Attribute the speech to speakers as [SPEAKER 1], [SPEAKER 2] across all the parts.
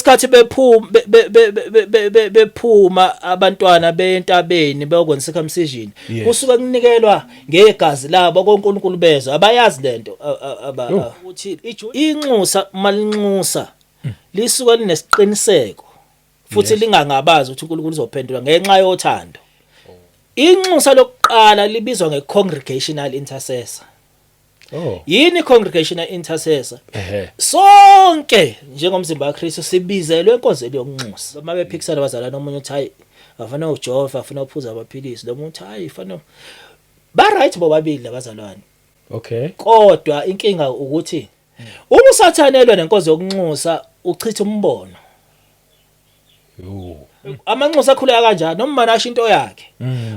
[SPEAKER 1] ngesikhathi bephuma abantwana bentabeni beyokwenza circumcision kusuka kunikelwa ngegazi labo koNkulunkulu bezwe abayazi lento ukuthi inxusa malinxusa lisuka linesiqiniseko futhi lingangabazi ukuthi uNkulunkulu uzophendula ngenxa yothando. Inxusa lokuqala libizwa nge-congregational intercessor. Yini congregational intercessor? Sonke njengomzimba kaKristu sibizelwe enkonzweni yokunxusa. Uma bephikisana abazalwane omunye uthi hayi afuna ujova afuna uphuza amaphilisi, lo muntu hayi afuna ba right bobabili labazalwane.
[SPEAKER 2] Okay.
[SPEAKER 1] Kodwa inkinga ukuthi uma usathanelwe nenkonzo yokunxusa uchitha umbono. Amanxusa akhuleka kanjani noma manasho into yakhe.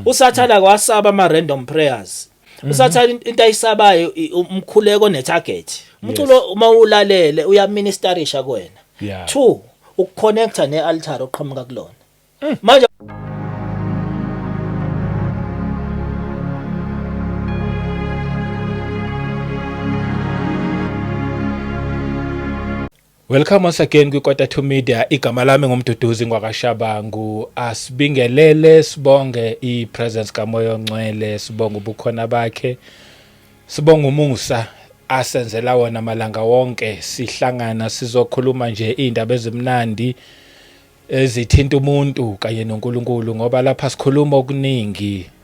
[SPEAKER 1] Usathana kwasaba ama random prayers. Usathana into ayisabayo umkhuleko onetarget. Umculo uma ulalele uyaministerisha kuwena. 2 ukuconnecta nealtar oqhamuka kulona. Manje
[SPEAKER 2] Welcome once again kwiKota2 Media. Igama lami ngumduduzi ngwakashabangu. Asibingelele sibonge ipresence kaMoya oNgcwele, sibonge ubukhona bakhe. Sibonge umusa asenzela wona malanga wonke. Sihlangana sizokhuluma nje indaba ezimnandi ezithinta umuntu kanye noNkulunkulu ngoba lapha sikhuluma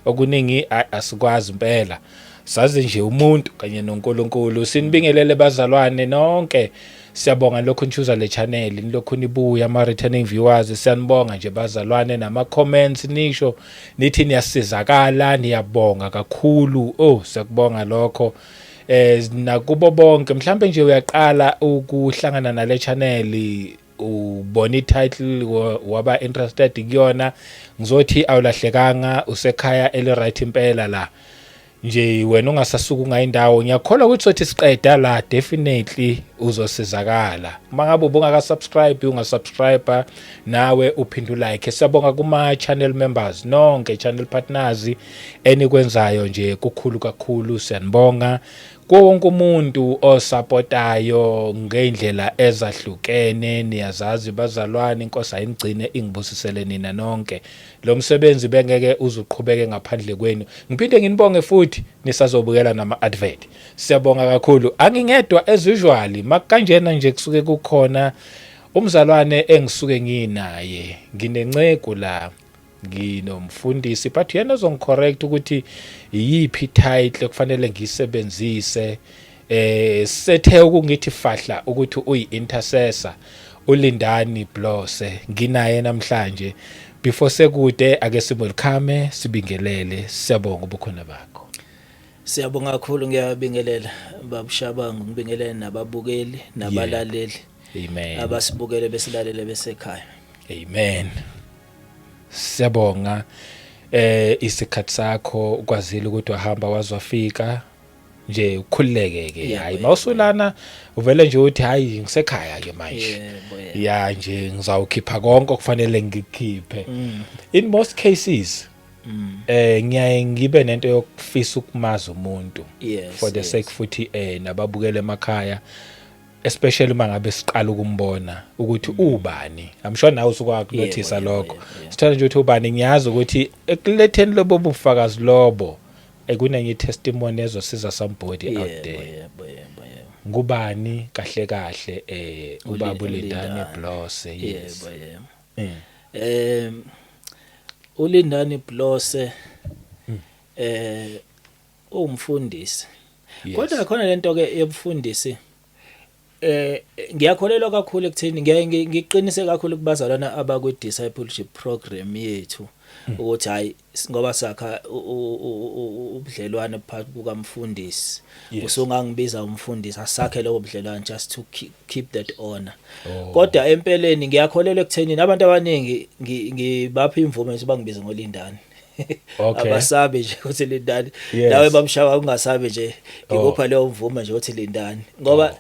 [SPEAKER 2] okuningi asikwazi impela. Sazi nje umuntu kanye noNkulunkulu. Sinibingelele bazalwane nonke. Siyabonga lokho nichuza le channel nilokho nibuya ama returning viewers, siyanibonga nje bazalwane nama comments nisho nithi niyasizakala, niyabonga kakhulu. Siyakubonga lokho. Nakubo bonke mhlambe nje uyaqala ukuhlangana nale channel ubona ititle waba interested kuyona, ngizothi awulahlekanga usekhaya eli right impela la. Nje wena ungasasuka ungayindawo, ngiyakholwa ukuthi sothi siqeda la definitely uzosizakala. Mangabe ubungaka subscribe ungasubscribe nawe uphinde like. Siyabonga kuma channel members nonke, channel partners enikwenzayo nje kukhulu kakhulu, siyanibonga. Wonke umuntu osupportayo ngeindlela ezahlukene, niyazazi bazalwane, Inkosi ayinigcine ingibusisele nina nonke. Lo msebenzi bengeke uzuqhubeke ngaphandle kwenu. Ngiphinde nginibonge futhi nisazobukela nama advert. Siyabonga kakhulu. Angingedwa as usually, makanjena nje kusuke kukhona umzalwane engisuke nginaye. Nginencegu la, nginomfundisi but yena uzongicorrect ukuthi yipi title kufanele ngisebenzise. Sethe ukungithi fahla ukuthi uyi-intercessor uLindani Blose nginaye namhlanje. Before sekude ake sibelkhame sibingelele. Siyabonga ubukhona bakho.
[SPEAKER 1] Siyabonga kakhulu, ngiyabingelela babushabangu, ngibingelele nababukeli nabalaleli.
[SPEAKER 2] Amen.
[SPEAKER 1] Abasibukele besilalele besekhaya.
[SPEAKER 2] Amen. Siyabonga isikhathi sakho ukwazile ukuthi wahamba wazofika nje ukhululeke hayi mawusulana uvele nje uthi hayi ngisekhaya ke manje ya nje ngizawukhipha konke okufanele ngikhiphe. In most cases ngiyaye ngibe nento yokufisa ukumaza umuntu for the sake futhi nababukele emakhaya, especially mangabe siqala ukumbona ukuthi ubani. I'm sure nawe usukwakunothisa lokho. Sithanda nje ukuthi ubani, ngiyazi ukuthi ekuletheni lobo bufakazi lobo kunenye testimony ezosiza somebody out there. Ngubani kahle kahle ubaba uLindani Blose. Yes.
[SPEAKER 1] uLindani Blose umfundisi. Kodwa khona lento ke yobufundisi ngiyakholelwa kakhulu ekuthini ngiqinise kakhulu kubazalwana abakwi discipleship program yethu ukuthi hayi ngoba sakha ubudlelwane phakathi kukamfundisi usungangibiza umfundisi asakhe lobo budlelwane just to keep that honor. Kodwa empeleni ngiyakholelwa ekuthini abantu abaningi ngibapha imvume ukuthi bangibize ngoLindani. Abasabe nje ukuthi Lindani nawe bamshaya ungasabe nje ngikupha leyo mvume nje ukuthi Lindani ngoba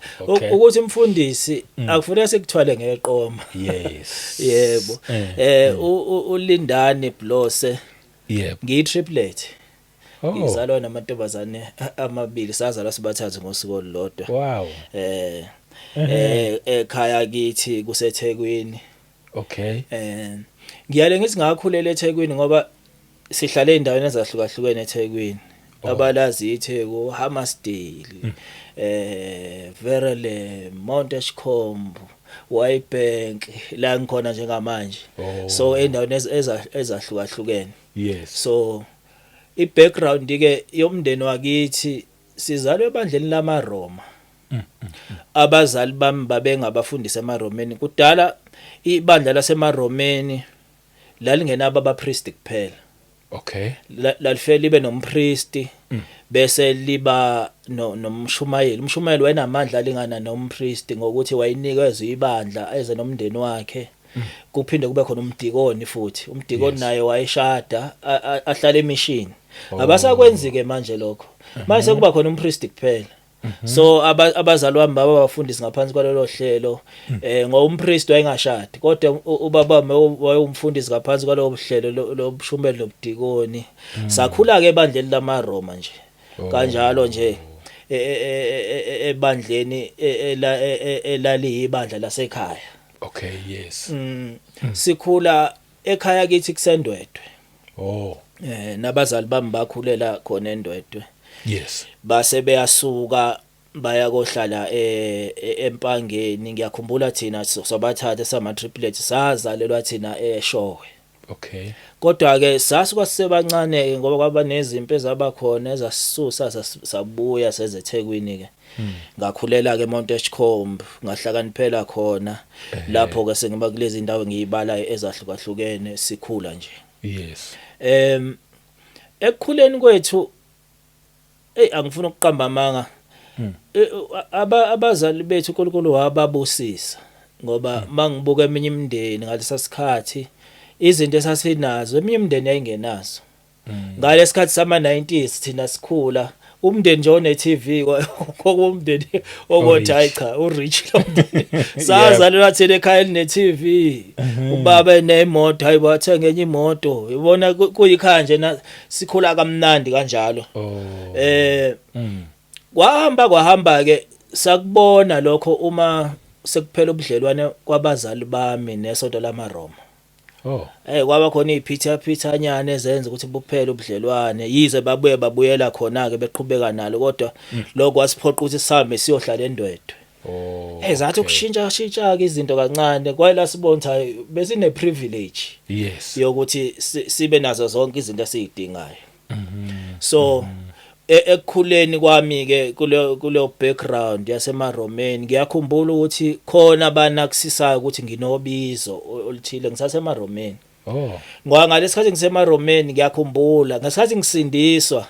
[SPEAKER 1] ukuthi umfundisi akufuneka sekuthwale ngeqoma. Yebo. uLindani Blose ngiyi-triplet. Ngizalwa namantombazane amabili, sazalwa sibathathu ngosuku olulodwa.
[SPEAKER 2] Wow.
[SPEAKER 1] ekhaya kithi kuseThekwini.
[SPEAKER 2] Okay.
[SPEAKER 1] Ngiyale ngithi ngakhulela eThekwini ngoba sihlala endaweni ezahlukahlukene eThekwini. Abalazi iTheku, Hammarsdale, Verele, Mount Ashcombe, Waybank la ngikhona njengamanje. So endaweni ezahlukahlukene.
[SPEAKER 2] Yes.
[SPEAKER 1] So i-background ke yomndeni wakithi sizalwe ebandleni lamaRoma. Abazali bami babengabafundisi emaRomeni. Kudala ibandla laseMaromeni lalingenabo abapriest kuphela.
[SPEAKER 2] Okay.
[SPEAKER 1] Lalifela libe nompriesti bese liba nomshumayeli. Umshumayeli wayenamandla alingana nompriesti ngokuthi wayinikezwe ibandla eze nomndeni wakhe. Kuphinde kube khona umdikoni futhi. Umdikoni naye wayeshada ahlala emishini. Abasakwenzi ke manje lokho. Manje kuba khona umpriesti kuphela. So abazali bami baba bafundisi ngaphansi kwalelo hlelo ngoba umpriest wayengashadi kodwa ubaba wayumfundisi ngaphansi kwalelo hlelo lobushumeli nobudikoni sakhula ke ebandleni lamaRoma nje kanjalo nje ebandleni elali ibandla lasekhaya.
[SPEAKER 2] Okay, yes.
[SPEAKER 1] Sikhula ekhaya kithi kuseNdwedwe. Nabazali bami bakhulela khona eNdwedwe.
[SPEAKER 2] Yes.
[SPEAKER 1] Base beyasuka baya kohlala eMpangeni. Ngiyakhumbula thina sobathatha sama triplets sazalelwa thina eShowe.
[SPEAKER 2] Okay.
[SPEAKER 1] Kodwa ke sasuka sisebancane ngoba kwaba nezimpi ezabakhona ezasisusa sabuya sezeThekwini ke. Ngakhulela ke Mount Ashcombe ngahlakaniphela khona lapho ke sengiba kulezi indawo ngiyibala ezahlukahlukene sikhula nje.
[SPEAKER 2] Yes.
[SPEAKER 1] Ekukhuleni kwethu angifuna ukuqamba amanga. Abazali bethu uNkulunkulu wababusisa ngoba mangibuka eminye imindeni ngalesa sikhathi izinto esasinazo eminye imindeni yayingenazo. Ngalesikhathi sama 90s thina sikhula umndeni nje one TV kokumndeni okothi hayi cha urich lo mndeni sazalelwa thina ekhaya line TV ubaba enemoto hayi bathenga enye imoto ibona kuyikhaya nje na sikhula kamnandi kanjalo. Kwahamba ke sakubona lokho uma sekuphela ubudlelwane kwabazali bami nesonto lamaRoma. Kwaba khona iphithanyana ezenza ukuthi buphele ubudlelwane yize babuyela khona ke beqhubeka nalo kodwa lokho wasiphoqa ukuthi sihambe siyohlala eNdwedwe. Zathi ukushintsha ke izinto kancane kwayela sibona besine privilege.
[SPEAKER 2] Yes.
[SPEAKER 1] Yokuthi sibe nazo zonke izinto esizidingayo. So ekukhuleni kwami ke kuleyo background yaseMaromeni ngiyakhumbula ukuthi khona banakusisayo ukuthi nginobizo oluthile ngisaseMaromeni. Ngoba ngalesikhathi ngiseMaromeni ngiyakhumbula ngesikhathi ngisindiswa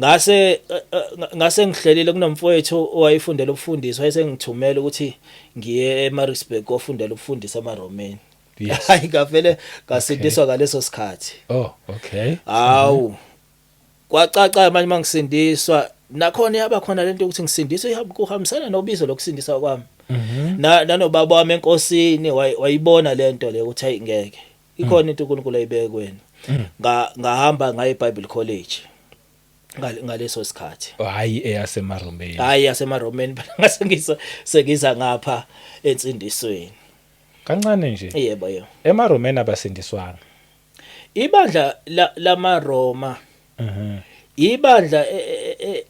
[SPEAKER 1] ngase ngihlelile kunomfowethu owayefundela ubufundisi wayesengithumela ukuthi ngiye eMaritzburg ofundela ubufundisi eMaromeni. Hayi ngavele ngasindiswa ngaleso sikhathi.
[SPEAKER 2] Okay.
[SPEAKER 1] Awu kwacaca manje mangisindiswa nakhona yaba khona lento ukuthi ngisindiswe kuhambisana nobizo lokusindiswa kwami. Nanobaba wami enkosini wayibona lento le ukuthi hayi ngeke ikhona into uNkulunkulu ayibeke kuwena. Ngahamba ngaye eBible College ngaleso sikhathi.
[SPEAKER 2] Hayi eyaseMaromeni.
[SPEAKER 1] Hayi yaseMaromeni ngase sengiza ngapha ensindisweni.
[SPEAKER 2] Kancane nje.
[SPEAKER 1] Yebo.
[SPEAKER 2] eMaromeni abasindiswanga.
[SPEAKER 1] Ibandla lamaRoma ibandla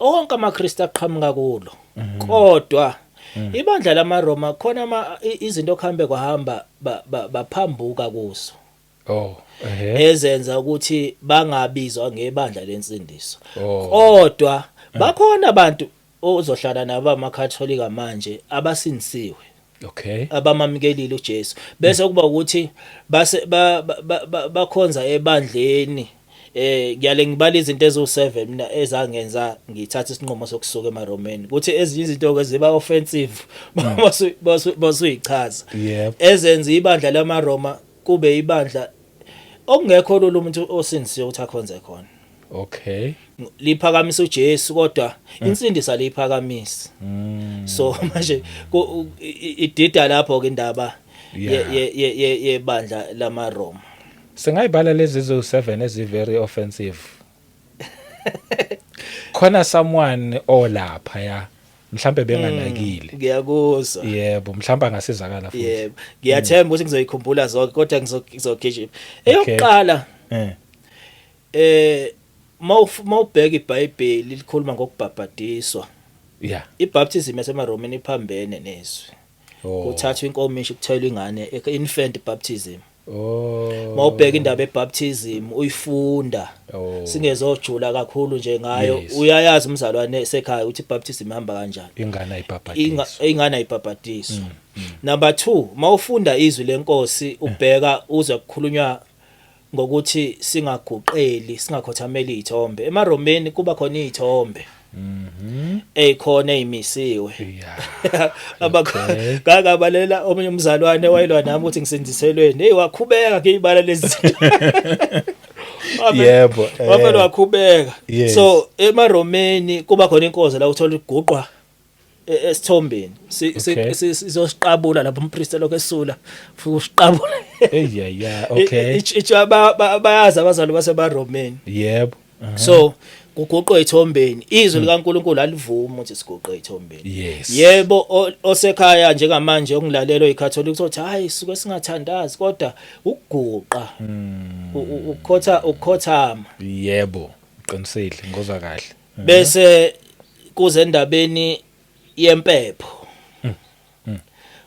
[SPEAKER 1] onke amaKristu aqhamuka kulo kodwa ibandla lamaRoma khona izinto okuhambe kwahamba baphambuka kuso ezenza ukuthi bangabizwa ngebandla lensindiso kodwa bakhona abantu ozohlala nabo amaKatholika manje abasindisiwe.
[SPEAKER 2] Okay.
[SPEAKER 1] Abamamukelile uJesu bese kuba ukuthi base bakhonza ebandleni. Ngiyale ngibala izinto ezo7 mina ezangenza ngithatha isinqumo sokusuka eMaromeni kuthi ezinye izinto ke ziba offensive basuyichaza ezenza ibandla lamaRoma kube ibandla okungekho lo umuntu osindisiwe ukuthi akhonze khona.
[SPEAKER 2] Okay.
[SPEAKER 1] Liphakamisa uJesu kodwa insindisa aliphakamisi. So manje idida lapho ke indaba yebandla lamaRoma.
[SPEAKER 2] Sengayibala lezi zo7 ezi very offensive. Khona someone olapha mhlambe benganakile.
[SPEAKER 1] Ngiyakuzwa.
[SPEAKER 2] Yebo, mhlamba angasizakala futhi.
[SPEAKER 1] Yebo. Ngiyathemba ukuthi ngizoyikhumbula zonke kodwa ngizogijima. Eyokuqala mawubheka iBhayibheli likhuluma ngokubhabhadiswa.
[SPEAKER 2] Yeah.
[SPEAKER 1] iBaptism yasemaromeni iphambene nezwi. Kuthathwa inkomishi kuthelwa ingane infant baptism. Mawubheka indaba ebaptism uyifunda. Singezojula kakhulu nje ngayo. Uyayazi umzalwane esekhaya ukuthi ibaptism ihamba kanjani. Ingane ayibhabhadiswa. Number 2, mawufunda izwi lenkosi ubheka uze kukhulunywa ngokuthi singaguqeli singakhothameli izithombe. EmaRomeni kuba khona izithombe. Ekhona ezimisiwe. Ngakabalela omunye umzalwane wayelwa nami ukuthi ngisindiselweni. Wakhubeka ngiyibala lezi zinto.
[SPEAKER 2] Yebo.
[SPEAKER 1] Wafela wakhubeka. So emaRomeni kuba khona inkozo la uthola iguqwa esithombeni. Sizosiqabula lapho umpriest lokho esula futhi usiqabula.
[SPEAKER 2] Okay.
[SPEAKER 1] Bayazi abazali baseMaromeni.
[SPEAKER 2] Yebo.
[SPEAKER 1] So kuguqwe ithombeni izwi likaNkuluNkulu alivuma ukuthi siguqe ithombeni.
[SPEAKER 2] Yes.
[SPEAKER 1] Yebo osekhaya njengamanje ongilalelo iCatholic uthi hayi suke singathandazi kodwa ukuguqa ukhothama.
[SPEAKER 2] Yebo, uqinisile ngozwa kahle.
[SPEAKER 1] Bese kuze endabeni yempepho.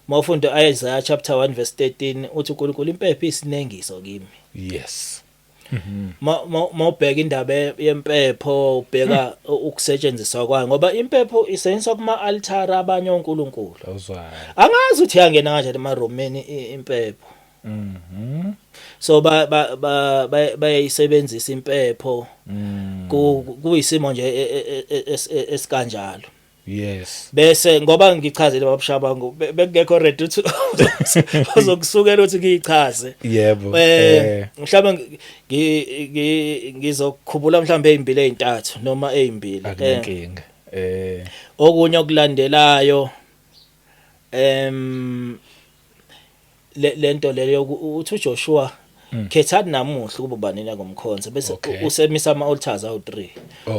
[SPEAKER 1] Mawufunda Isaiah chapter 1 verse 13 uthi uNkulunkulu impepho isinengiso kimi.
[SPEAKER 2] Yes.
[SPEAKER 1] Mawubheka indaba yempepho ubheka ukusetshenziswa kwayo ngoba impepho isetshenziswa kuma altar abanye onkulunkulu.
[SPEAKER 2] Awuzwayo.
[SPEAKER 1] Angazi ukuthi yangena kanjani emaromeni impepho. So bayayisebenzisa impepho kuyisimo nje esikanjalo.
[SPEAKER 2] Yes.
[SPEAKER 1] Bese ngoba ngichazele babushabangu bekungekho ready ukuthi uzokusukela ukuthi ngiyichaze.
[SPEAKER 2] Yebo.
[SPEAKER 1] Mhlawumbe ngizokukhumbula mhlawumbe ezimbili ezintathu noma ezimbili.
[SPEAKER 2] Akunenkinga.
[SPEAKER 1] Okunye okulandelayo lento leyo uthi uJoshua khethani namuhla kuba banina ngomkhonto bese usemisa ama-altars awu3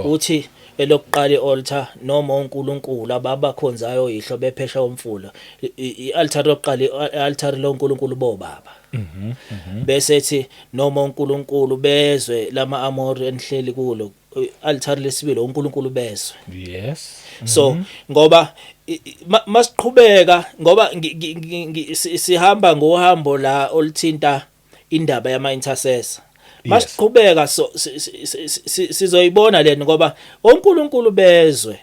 [SPEAKER 1] uthi elokuqala ialtar noma uNkulunkulu ababakhonzayo ihlo bephesha omfula ialtar lokuqala ialtar loNkulunkulu bobaba bese ethi noma uNkulunkulu bezwe lama amori enihleli kulo altar lesibili uNkulunkulu bezwe.
[SPEAKER 2] Yes.
[SPEAKER 1] So ngoba masiqhubeka ngoba sihamba ngohambo la oluthinta indaba yama intercessor. Masiqhubeka so sizoyibona lento ngoba uNkulunkulu bezwe.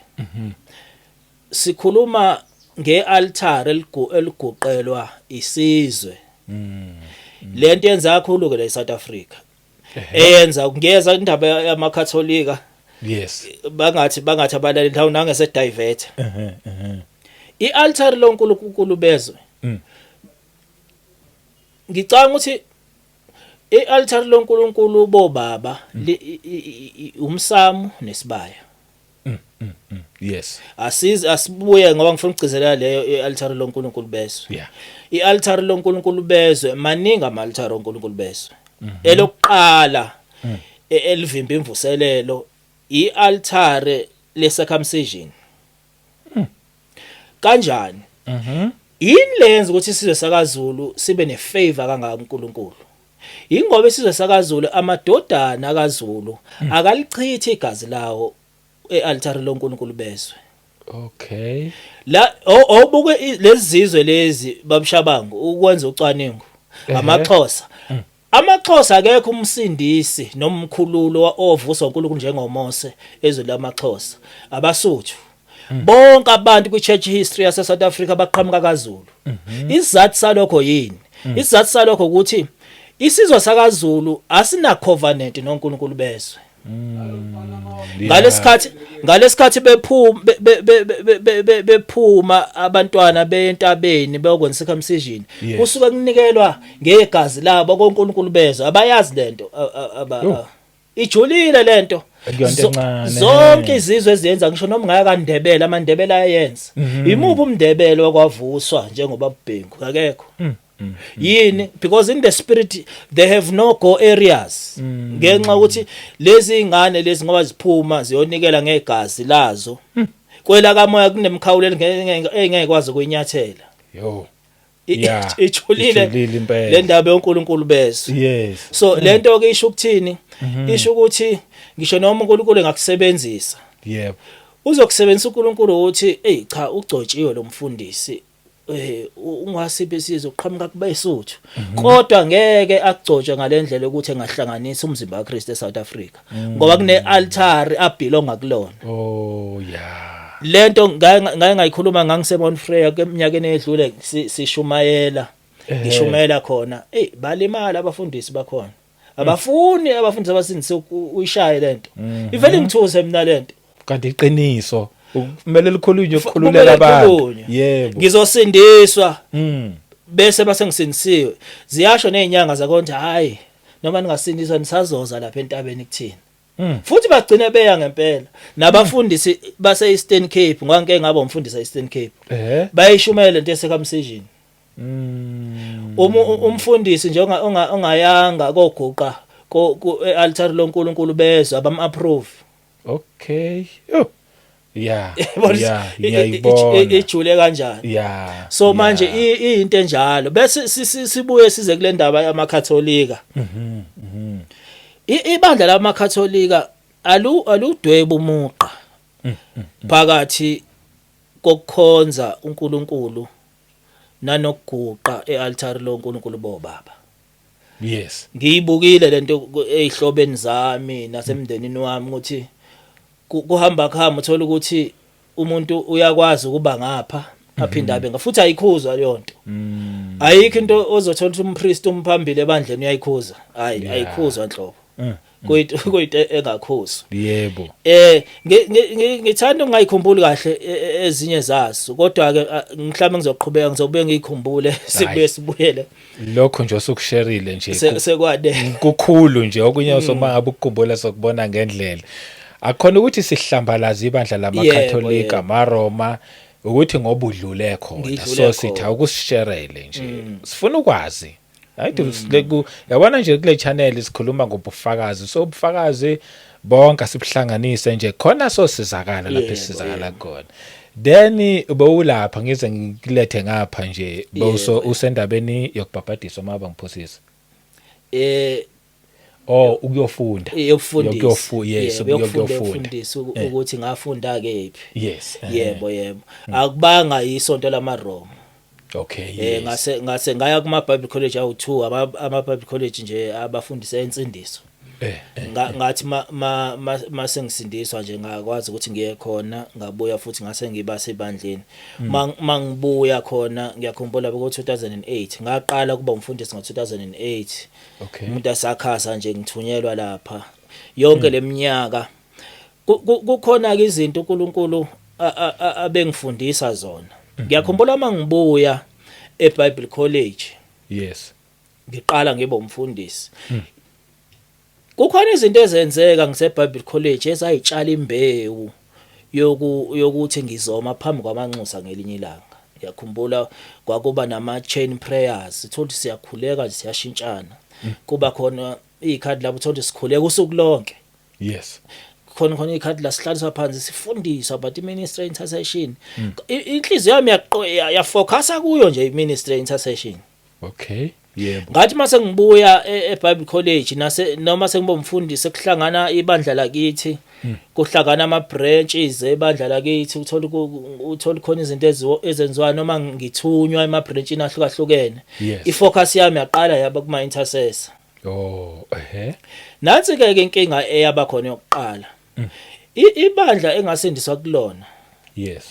[SPEAKER 1] Sikhuluma ngealtar eliguqelwa isizwe. Lento yenza kakhulu ke la eSouth Africa. Eyenza ngeza indaba yamaKatholika.
[SPEAKER 2] Yes.
[SPEAKER 1] Bangathi abalali ndawo nangese divert. Ialtar loNkulunkulu bezwe. Ngicanga ukuthi ialtar loNkulunkulu bobaba umsamo nesibaya.
[SPEAKER 2] Yes.
[SPEAKER 1] Asibuye ngoba ngifuna ukugcizelela leyo ialtar loNkulunkulu bezwe.
[SPEAKER 2] Yeah.
[SPEAKER 1] Ialtar loNkulunkulu bezwe maningi ama-altar oNkulunkulu bezwe. Elokuqala elivimba imvuselelo ialtar le-circumcision. Kanjani? Yini lenza ukuthi isizwe sakaZulu sibe nefavor kangaka uNkulunkulu? Ingoba isizwe sakaZulu amadodana kaZulu akalichithi igazi lawo ealtar loNkulunkulu bezwe.
[SPEAKER 2] Okay.
[SPEAKER 1] La awubuke lezi zizwe lezi babushabangu ukwenza ucwaningo amaXhosa. AmaXhosa akekho umsindisi noma umkhululo ovuswa uNkulunkulu njengoMose ezweni lamaXhosa. AbaSuthu bonke abantu kwichurch history yase South Africa baqhamuka kaZulu. Isizathu salokho yini? Isizathu salokho ukuthi isizwe sakaZulu asina covenant noNkulunkulu bezwe. Ngalesikhathi bephuma abantwana beyentabeni beyokwenza circumcision kusuka kunikelwa ngegazi labo koNkulunkulu bezwe abayazi lento ijulile lento zonke izizwe eziyenza ngisho noma ngaya kaNdebele amaNdebele ayenza imuphi umndebele okwavuswa njengoba Bhengu akekho yini because in the spirit they have no go areas ngenxa ukuthi lezi ingane lezi ngoba ziphuma ziyonikela ngegazi lazo kwela kamoya kunemkhawulo engekwazi ukuyinyathela.
[SPEAKER 2] Yo.
[SPEAKER 1] Ijulile
[SPEAKER 2] impela.
[SPEAKER 1] Le ndaba yoNkulunkulu bezo.
[SPEAKER 2] Yes.
[SPEAKER 1] So lento ke isho ukuthini? Isho ukuthi ngisho noma uNkulunkulu engakusebenzisa.
[SPEAKER 2] Yebo.
[SPEAKER 1] Uzokusebenzisa uNkulunkulu ukuthi cha ugcotshiwe lo mfundisi ungasiphi isizwe uqhamuka kube isuthu kodwa ngeke akugcotshwe ngalendlela ukuthi engahlanganisa umzimba kaKristu eSouth Africa ngoba kune altar abelonga kulona.
[SPEAKER 2] Oh yeah.
[SPEAKER 1] Lento ngake ngayikhuluma ngangiseMount Freya kweminyakeni edlule sishumayela ngishumayela khona balimala abafundisi bakhona abafundisi abasindise uyishaye lento ivele ngithuse mina lento
[SPEAKER 2] kanti iqiniso kumele likhulunywe ukukhululela abantu. Yebo.
[SPEAKER 1] Ngizosindiswa bese base ngisindisiwe ziyasho nezinyanga zakonke hayi noma ningasindiswa nisazoza lapha entabeni kuthini. Futhi bagcine beya ngempela nabafundisi base Eastern Cape ngake ngaba umfundisi eEastern Cape bayishumela lento eCircumcision. Umfundisi nje ongayanga koguqa altar loNkulunkulu bezwe abam approve.
[SPEAKER 2] Okay. Yo. Yeah. Ngiyayibona.
[SPEAKER 1] Ijule kanjani.
[SPEAKER 2] Yeah.
[SPEAKER 1] So manje into enjalo bese sibuye size kule ndaba yamakatholika. Ibandla lamakatholika aludweba umuqa phakathi kokukhonza uNkulunkulu nanokuguqa ealtar loNkulunkulu bobaba.
[SPEAKER 2] Yes.
[SPEAKER 1] Ngiyibukile lento ezihlobeni zami nasemndenini wami ukuthi kuhamba uthola ukuthi umuntu uyakwazi ukuba ngapha aphinda abe ngafuthi ayikhuzwa leyo nto. Ayikho into ozothola ukuthi umpriest umphambili ebandleni uyayikhuza. Hayi ayikhuzwa nhlobo. Kuyinto engakhuzwa.
[SPEAKER 2] Yebo.
[SPEAKER 1] Ngithanda ungayikhumbuli kahle ezinye zazo kodwa ke mhlawumbe ngizoqhubeka ngizobuye ngikhumbule sibuyele.
[SPEAKER 2] Lokho nje osukushareile nje
[SPEAKER 1] sekwade
[SPEAKER 2] kukhulu nje okunye osoma ngabe ukukhumbula sokubona ngendlela. Akhona ukuthi sihlambalaza ibandla lamakatholika amaRoma ukuthi ngoba udlule khona so sitha ukusisherele nje sifuna ukwazi hayi yabona nje kule channel sikhuluma ngobufakazi so ubufakazi bonke sibhlanganise nje khona so sizakala lapha sizakala khona then ubewulapha ngize ngikulethe ngapha nje bawuso usendabeni yokubhabhadiswa maba ngiphosisa ukuyofunda
[SPEAKER 1] ukuyofundisa ukuthi ngafunda kephi.
[SPEAKER 2] Yes.
[SPEAKER 1] Yebo akubanga isonto lamaRoma.
[SPEAKER 2] Okay.
[SPEAKER 1] Ngase ngaya kuma Bible College awu2 ama Bible College nje abafundisa insindiso. Ngathi mase ngisindiswa nje ngakwazi ukuthi ngiye khona ngabuya futhi ngase ngibase ebandleni. Mangibuya khona ngiyakhumbula beko 2008 ngaqala kuba umfundisi ngo2008.
[SPEAKER 2] Okay.
[SPEAKER 1] Umuntu asakhasa nje ngithunyelwa lapha yonke leminyaka kukhona ke izinto uNkulunkulu abengifundisa zona. Ngiyakhumbula mangibuya eBible College.
[SPEAKER 2] Yes.
[SPEAKER 1] Ngiqala ngibe umfundisi. Kukhona izinto ezenzeka ngiseBible College ezayitshala imbewu yokuthi ngizoma phambi kwamanxusa ngelinye ilanga. Ngiyakhumbula kwakuba nama chain prayers sithola siyakhuleka siyashintshana. Kuba khona ikhadi lapho uthola sikhuleka usuku lonke.
[SPEAKER 2] Yes.
[SPEAKER 1] Khona ikhadi la sihlaliswa phansi sifundiswa about iministry intercession. Inhliziyo yami yafocusa kuyo nje iministry intercession.
[SPEAKER 2] Okay. Yebo.
[SPEAKER 1] Ngathi mase ngibuya eBible College noma sengibe umfundisi ekuhlangana ibandla lakithi kuhlangana ama branches ebandla lakithi uthola khona izinto ezenziwa noma ngithunywa ema branchini ahlukahlukene. Ifocus yami yaqala yaba kuma intercessor. Nathi ke inkinga eyaba khona yokuqala. Ibandla engasindiswa kulona.
[SPEAKER 2] Yes.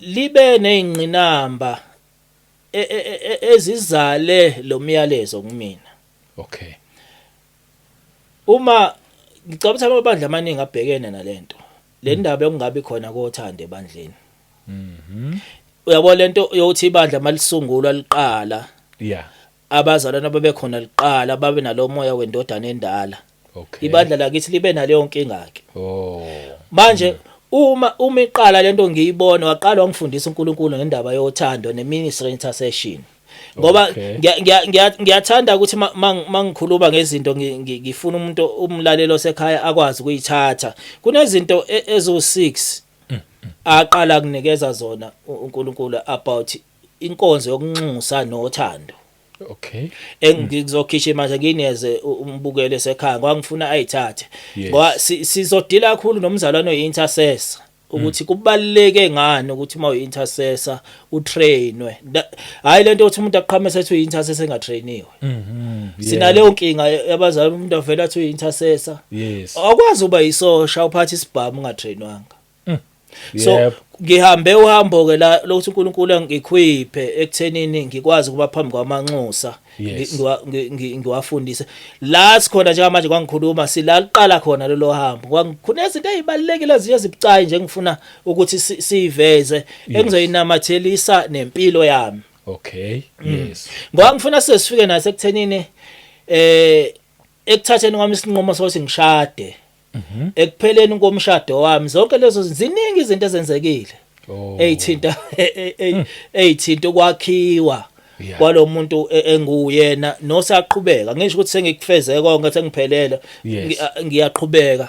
[SPEAKER 1] Libe nezingqinamba ezizale lo myalezo kumina.
[SPEAKER 2] Okay.
[SPEAKER 1] Uma ngicabanga amabandla amaningi abhekene nalento. Le ndaba yokungabi khona kothando ebandleni. Uyabona lento yokuthi ibandla malisungulwa liqala.
[SPEAKER 2] Yeah.
[SPEAKER 1] Abazalwana babekhona liqala babe nalo moya wendodana endala.
[SPEAKER 2] Okay.
[SPEAKER 1] Ibandla lakithi libe naleyo nkinga ke. Manje uma iqala lento ngiyibona waqala wangifundisa uNkulunkulu ngendaba yothando neministry intercession. Ngoba ngiyathanda ukuthi mangikhuluma ngezinto ngifuna umuntu umlalelo sekhaya akwazi ukuyithatha. Kunezinto ezo6 aqala kunikeza zona uNkulunkulu about inkonzo yokunxusa nothando.
[SPEAKER 2] Okay.
[SPEAKER 1] Engizokhishima manje ngineze umbukelo esekhaya ngoba ngifuna ayithathe. Ngoba sizodila kakhulu nomzalwane oyintercessor ukuthi kubaluleke ngani ukuthi uma uyi-intercessor utrainwe. Hayi lento ukuthi umuntu aqhamuke ethi uyi-intercessor engatrainiwe. Sinaleyo nkinga yabazali umuntu avela athi uyi-intercessor. Awukwazi uba yisosha uphathe isibhamu ungatrainwanga. So ngihambe uhambo ke la lokuthi uNkulunkulu angikhwiphe ekuthenini ngikwazi kuba phambi kwamanxusa ngiwafundise la sikhona nje manje kwangikhuluma silaqala khona lelo hambo kwangikhona izinto ezibalekile ezibucayi nje ngifuna ukuthi siveze engizoyinamathelisa nempilo yami.
[SPEAKER 2] Okay. Yes.
[SPEAKER 1] Ngoba ngifuna sesifike naso ekuthenini ekuthatheni kwami isinqumo sokuthi ngishade. Ekupheleni komshado wami zonke lezo ziningi izinto ezenzekile eyithinta ukwakhiwa kwalomuntu enguyena nosaqhubeka ngisho ukuthi sengikufeze konke sengiphelele ngiyaqhubeka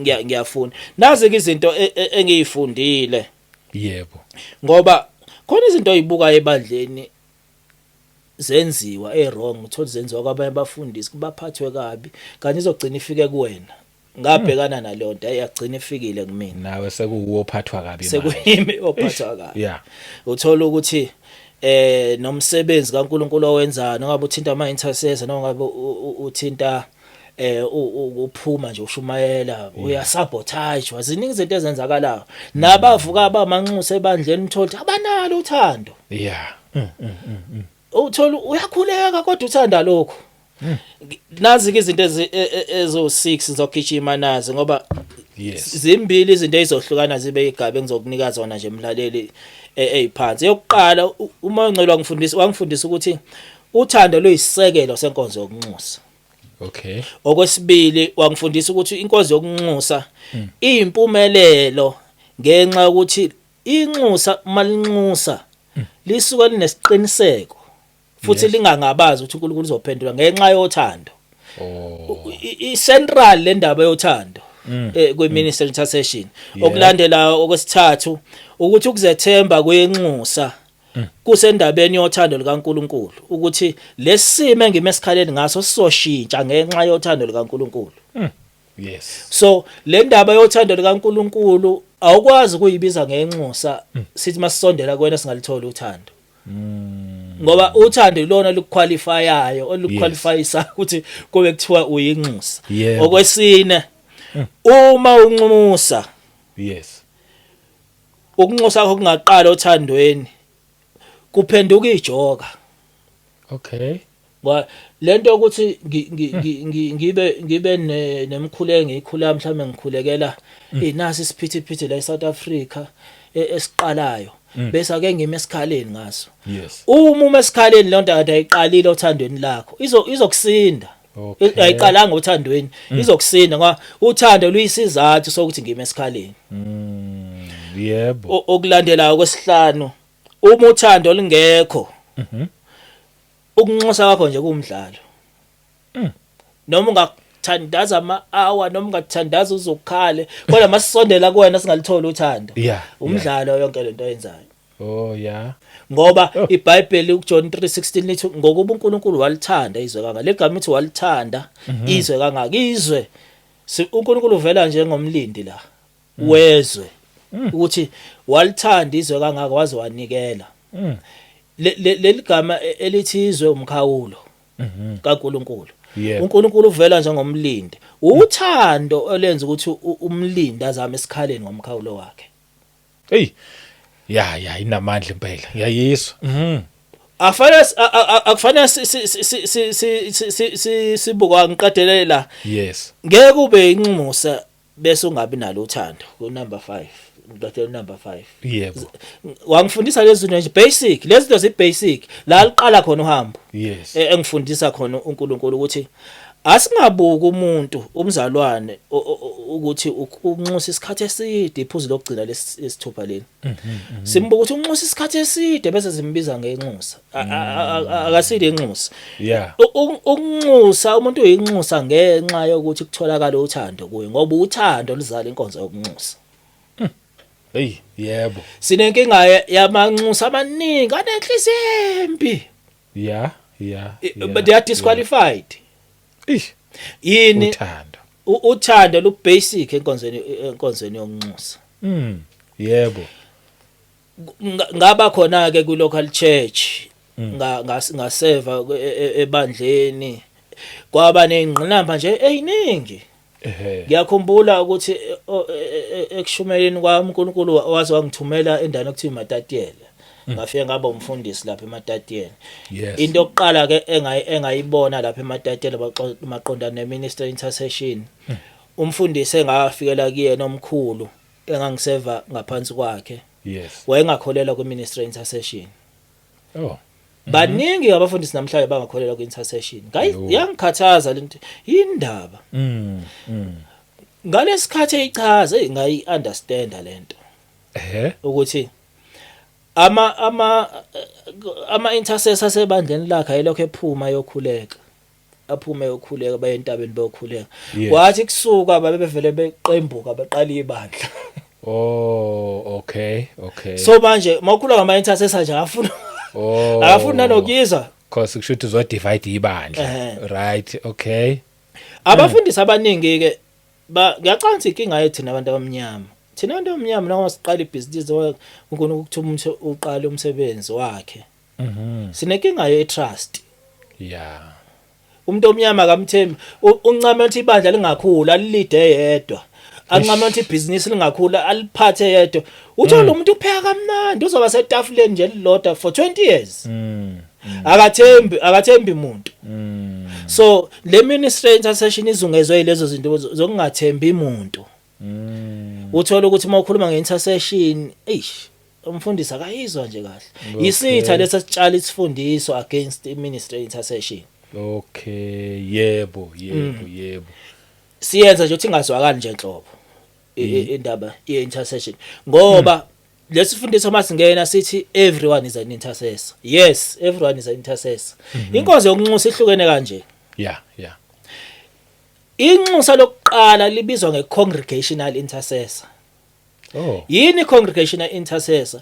[SPEAKER 1] ngiyafuna nazi ke izinto engiyifundile.
[SPEAKER 2] Yebo.
[SPEAKER 1] Ngoba khona izinto oyibuka ebandleni zenziwa wrong uthola zenziwa kwabanye abafundisi kubaphathwe kabi kanye izogcina ifike kuwena. Ngabhekana nalonto ayagcina ifikile kumina
[SPEAKER 2] nawe sekuwophathwa kabi
[SPEAKER 1] sekuyimi ophathwa kabi.
[SPEAKER 2] Yeah.
[SPEAKER 1] Uthola ukuthi nomsebenzi kaNkulunkulu owenzayo ngabe uthinta ama intercessor noma ngabe uthinta uphuma nje ushumayela uyasabotage waziningi izinto ezenzakalayo nabavuka abamanxusa ebandleni uthola abanalo uthando.
[SPEAKER 2] Yeah.
[SPEAKER 1] Uthola uyakhuleka kodwa uthanda lokho. Nazi ke izinto ezo6 ngizogijima nazi ngoba zimbili izinto ezizohlukana zibe igaba engizokunika zona nje emlaleli eziphansi. Yokuqala uma uNgcwele wangifundisa ukuthi uthando luyisisekelo senkonzo yokunxusa.
[SPEAKER 2] Okay.
[SPEAKER 1] Okwesibili wangifundisa ukuthi inkonzo yokunxusa iyimpumelelo ngenxa ukuthi inxusa malinxusa lisuka linesiqiniseko futhi lingangabazi ukuthi uNkulunkulu uzophendula ngenxa yothando. I-central le ndaba yothando kwe-ministry intercession. Okulandela okwesithathu ukuthi ukuzethemba kwenxusa kusendabeni yothando likaNkulunkulu ukuthi lesimo engimesikhaleni ngaso sizoshintsha ngenxa yothando likaNkulunkulu.
[SPEAKER 2] Yes.
[SPEAKER 1] So le ndaba yothando likaNkulunkulu awukwazi kuyibiza ngenxusa sithi masisondela kuwena singalithola uthando. Ngoba uthando lona lukuqualifyayo oluqualifyisa ukuthi kube kuthiwa uyinxusa. Okwesine uma unxusa ukunxusa kwakho kungaqala othandweni kuphenduka ijoka.
[SPEAKER 2] Okay.
[SPEAKER 1] Ngoba lento ukuthi ngibe nemkhuleko ngikhula mhlawumbe ngikhulekela inasi isiphithiphithi la eSouth Africa esiqalayo bese ake ngime esikhaleni ngaso. Uma esikhaleni lonto kade ayiqalile othandweni lakho izokusinda. Ayiqalanga othandweni izokusinda ngoba uthando luyisizathu sokuthi ngime esikhaleni.
[SPEAKER 2] Yebo.
[SPEAKER 1] Okulandelayo kwesihlanu uma uthando lingekho ukunxusa kwakho nje kumdlalo. Noma ungathandaza ama-hour noma ungathandaza uzokhale kodwa masisondela kuwena singalithola uthando. Umdlalo yonke lento oyenzayo.
[SPEAKER 2] Oh yeah.
[SPEAKER 1] Ngoba iBhayibheli uJohn 3:16 lithi ngokuba uNkulunkulu walithanda izwe kangaka. Legama lithi walithanda izwe kangaka. Izwe uNkulunkulu uvela njengomlindi la. Wezwe ukuthi walithanda izwe kangaka waze wanikela. Leli gama elithi izwe umkhawulo kaNkulunkulu. uNkulunkulu uvela njengomlindi. Uthando olenza ukuthi umlindi azame esikhaleni ngomkhawulo wakhe.
[SPEAKER 2] Hey. Ya inamandla impela. Ngiyayizwa.
[SPEAKER 1] Akufanele sibuka ngiqadelela.
[SPEAKER 2] Yes.
[SPEAKER 1] Ngeke ube inxusa bese ungabi nalo uthando ku number 5. Ngiqadelela number 5.
[SPEAKER 2] Yebo.
[SPEAKER 1] Wangifundisa lezi zinto nje basic. Lezi zinto zibasic. La liqala khona uhambo.
[SPEAKER 2] Yes.
[SPEAKER 1] Engifundisa khona uNkulunkulu ukuthi asingabuki umuntu umzalwane ukuthi unxusa isikhathi eside iphuzu lokugcina lesithupha leli. Simbuka ukuthi unxusa isikhathi eside bese simbiza ngenxusa. Akasile inxusa.
[SPEAKER 2] Yeah.
[SPEAKER 1] Ukunxusa umuntu uyinxusa ngenxa yokuthi kutholakala uthando kuye ngoba uthando lizala inkonzo yokunxusa.
[SPEAKER 2] Hey, yebo.
[SPEAKER 1] Sinenkinga yamanxusa amaningi anenhliziyo embi.
[SPEAKER 2] Yeah.
[SPEAKER 1] But they are disqualified.
[SPEAKER 2] Ish.
[SPEAKER 1] Yini
[SPEAKER 2] Uthando.
[SPEAKER 1] uthando lu basic enkonzweni yonxusa.
[SPEAKER 2] Yebo.
[SPEAKER 1] Ngaba khona ke ku local church ngaseva ebandleni kwaba nezingqinamba nje eziningi. Ngiyakhumbula ukuthi ekushumayeni kwami uNkulunkulu waze wangithumela endaweni ekuthiwa iMatatiyela. Ngafike ngaba umfundisi lapha eMatatiyela. Into yokuqala ke engayibona lapha eMatatiyela maqondana neminister intercession. Umfundisi engafikela kuyena omkhulu engangiseva ngaphansi kwakhe. Wayengakholelwa kwiministry intercession. Baningi abafundisi namhlanje bangakholelwa kwi-intercession. Yangikhathaza lento indaba. Ngalesikhathi eyichaze ngayi understand lento. Ukuthi ama intercessors sebandleni lakhe ayilokho ephuma yokhuleka. Aphume yokhuleka bayentabeni beyokhuleka. Kwathi kusuka babevele beqembuka beqala ibandla.
[SPEAKER 2] Oh, okay.
[SPEAKER 1] So manje mawukhula ngama intercessors nje akafuna nanokuyiza
[SPEAKER 2] because kushuthi uzo divide ibandla. Right, okay.
[SPEAKER 1] Abafundisi abaningi ke ngiyacanga inkinga yethu nabantu abamnyama. Thina abantu abamnyama noma siqala ibusiness ukuna ukuthuma uqala umsebenzi wakhe. Sinenkinga ye trust.
[SPEAKER 2] Yeah.
[SPEAKER 1] Umuntu omnyama akamthembi uncama ukuthi ibandla lingakhula alilide yedwa. Ancama ukuthi ibusiness lingakhula aliphathe yedwa. Uthola lo muntu upheka kamnandi uzoba setafuleni nje lilodwa for 20 years. Akathembi umuntu. So le ministry intercession izungezwe yilezo zinto zokungathembi umuntu. Uthola ukuthi mawukhuluma ngeintercession umfundisi akayizwa nje kahle. Isitha lesitshala isifundiso against ministry intercession.
[SPEAKER 2] Okay, yebo.
[SPEAKER 1] Siyenza nje ukuthi ingazwakali nje enhlobo indaba ye-intercession ngoba lesifundiswa masingena sithi everyone is an intercessor. Yes, everyone is an intercessor. Inkonzo yokunxusa ihlukene kanje.
[SPEAKER 2] Yeah.
[SPEAKER 1] Inxusa lokuqala libizwa nge-congregational intercessor. Yini congregational intercessor?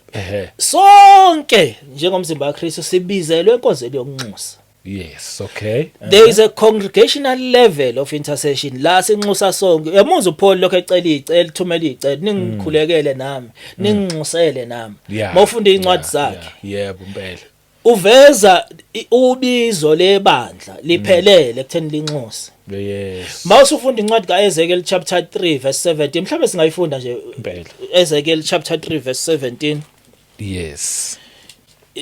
[SPEAKER 1] Sonke njengomzimba kaKristu sibizelwe enkonzweni yokunxusa.
[SPEAKER 2] Yes, okay.
[SPEAKER 1] There is a congregational level of intercession la sinxusa sonke. Yamuza uPaul lokho ecela ithumela icela ningikhulekele nami, ninginxusele nami. Mawufunda incwadi zakhe.
[SPEAKER 2] Yebo impela.
[SPEAKER 1] Uveza ubizo lebandla liphelele kutheni linxuse.
[SPEAKER 2] Yes.
[SPEAKER 1] Mawusufunda incwadi kaEzekiel chapter 3 verse 17 mhlawumbe singayifunda nje
[SPEAKER 2] impela.
[SPEAKER 1] Ezekiel chapter 3 verse 17.
[SPEAKER 2] Yes.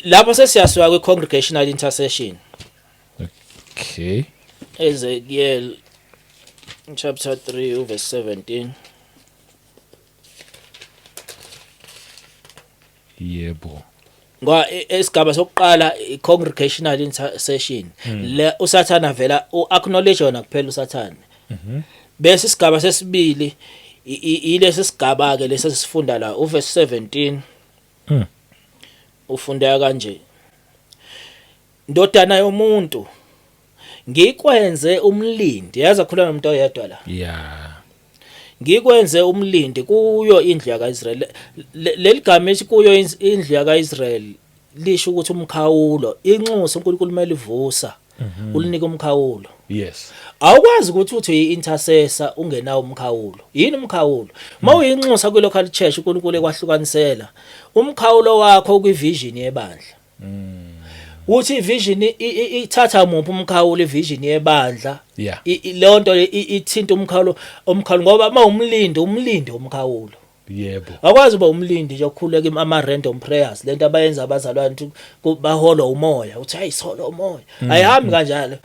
[SPEAKER 1] Lapho sesiyasuka kwi-congregational intercession.
[SPEAKER 2] Okay.
[SPEAKER 1] Ezekiel chapter 3 verse 17.
[SPEAKER 2] Yebo.
[SPEAKER 1] Ngoba esigaba sokuqala i-congregational intercession la usathana vela uacknowledge yona kuphela usathana. Bese isigaba sesibili ilesi sigaba ke lesifunda la uverse 17. Ufundeka kanje. Ndodana yomuntu ngikwenze umlindi yaza khulana nomuntu oyedwa la.
[SPEAKER 2] Yeah.
[SPEAKER 1] Ngikwenze umlindi kuyo indlu yakaIsrael. Leligama ethi kuyo indlu yakaIsrael lisho ukuthi umkhawulo inxusa uNkulunkulu kumele ivusa ulinika umkhawulo.
[SPEAKER 2] Yes.
[SPEAKER 1] Awukwazi ukuthi uthi uyi-intercessor ungenawo umkhawulo. Yini umkhawulo? Mawuyinxusa kwi local church uNkulunkulu ekwahlukanisela umkhawulo wakho kwivision yebandla. Uthi ivision ithatha muphi umkhawulo ivision yebandla.
[SPEAKER 2] Yeah.
[SPEAKER 1] Le nto ithinta umkhawulo ngoba mawumlindi umkhawulo.
[SPEAKER 2] Yebo.
[SPEAKER 1] Akwazi uba umlindi nje ukukhuleka ama random prayers lento abayenza abazalwane baholo umoya uthi ayisolo umoya ayihambi kanjalo.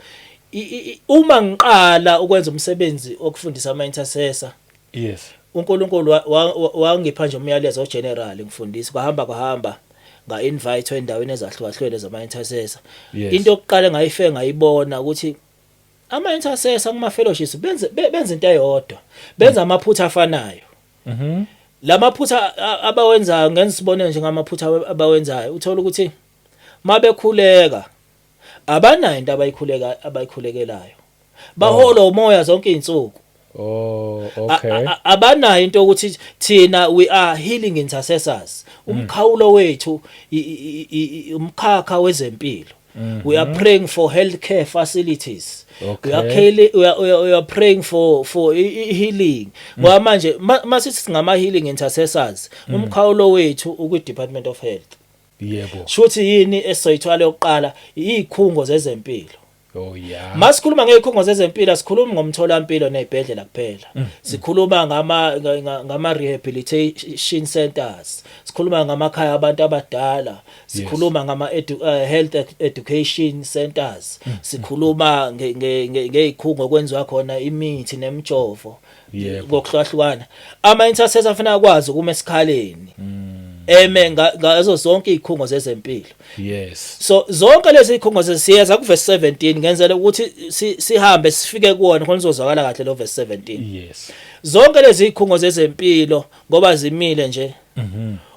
[SPEAKER 1] Uma ngiqala ukwenza umsebenzi okufundisa ama intercessor.
[SPEAKER 2] Yes.
[SPEAKER 1] uNkulunkulu wangipha nje umyalezo ogeneral ngifundisa kwahamba nga invite endaweni ezahlukahlukene zama intercessor. Into yokuqala ngayife ngayibona ukuthi ama intercessor kuma fellowships benza into eyodwa benza amaphutha afanayo. Lamaphutha abawenzayo ngenisibone nje ngamaphutha abawenzayo uthola ukuthi mabekhuleka abanayo into abayikhulekelayo. Baholo umoya zonke izinsuku
[SPEAKER 2] Oh, okay.
[SPEAKER 1] Abanayo into ukuthi thina we are healing intercessors. Umkhawulo wethu umkhakha wezempilo. We are praying for healthcare facilities.
[SPEAKER 2] Okay.
[SPEAKER 1] We are praying for healing. Ngoba manje masithi singama healing intercessors, umkhawulo wethu ukwi Department of Health.
[SPEAKER 2] Yebo.
[SPEAKER 1] Shuthi yini esoyithwala yokuqala izikhungo zezempilo.
[SPEAKER 2] Oh yeah.
[SPEAKER 1] Masikhuluma ngezikhungo zezempilo sikhuluma ngomtholampilo nezibhedlela kuphela. Sikhuluma ngama rehabilitation centers. Sikhuluma ngamakhaya abantu abadala. Sikhuluma ngama health education centers. Sikhuluma ngezikhungo kwenziwa khona imithi nemijovo. Ngokuhlahlukana. Ama intercessors afuna ukwazi kuma esikhaleni. Ngazo zonke izikhungo zezempilo.
[SPEAKER 2] Yes.
[SPEAKER 1] So zonke lezi zikhungo siyeza ku verse 17 ngenzele ukuthi sihambe sifike kuona khona uzozwakala kahle lo verse 17.
[SPEAKER 2] Yes.
[SPEAKER 1] Zonke lezi zikhungo zezempilo ngoba zimile nje.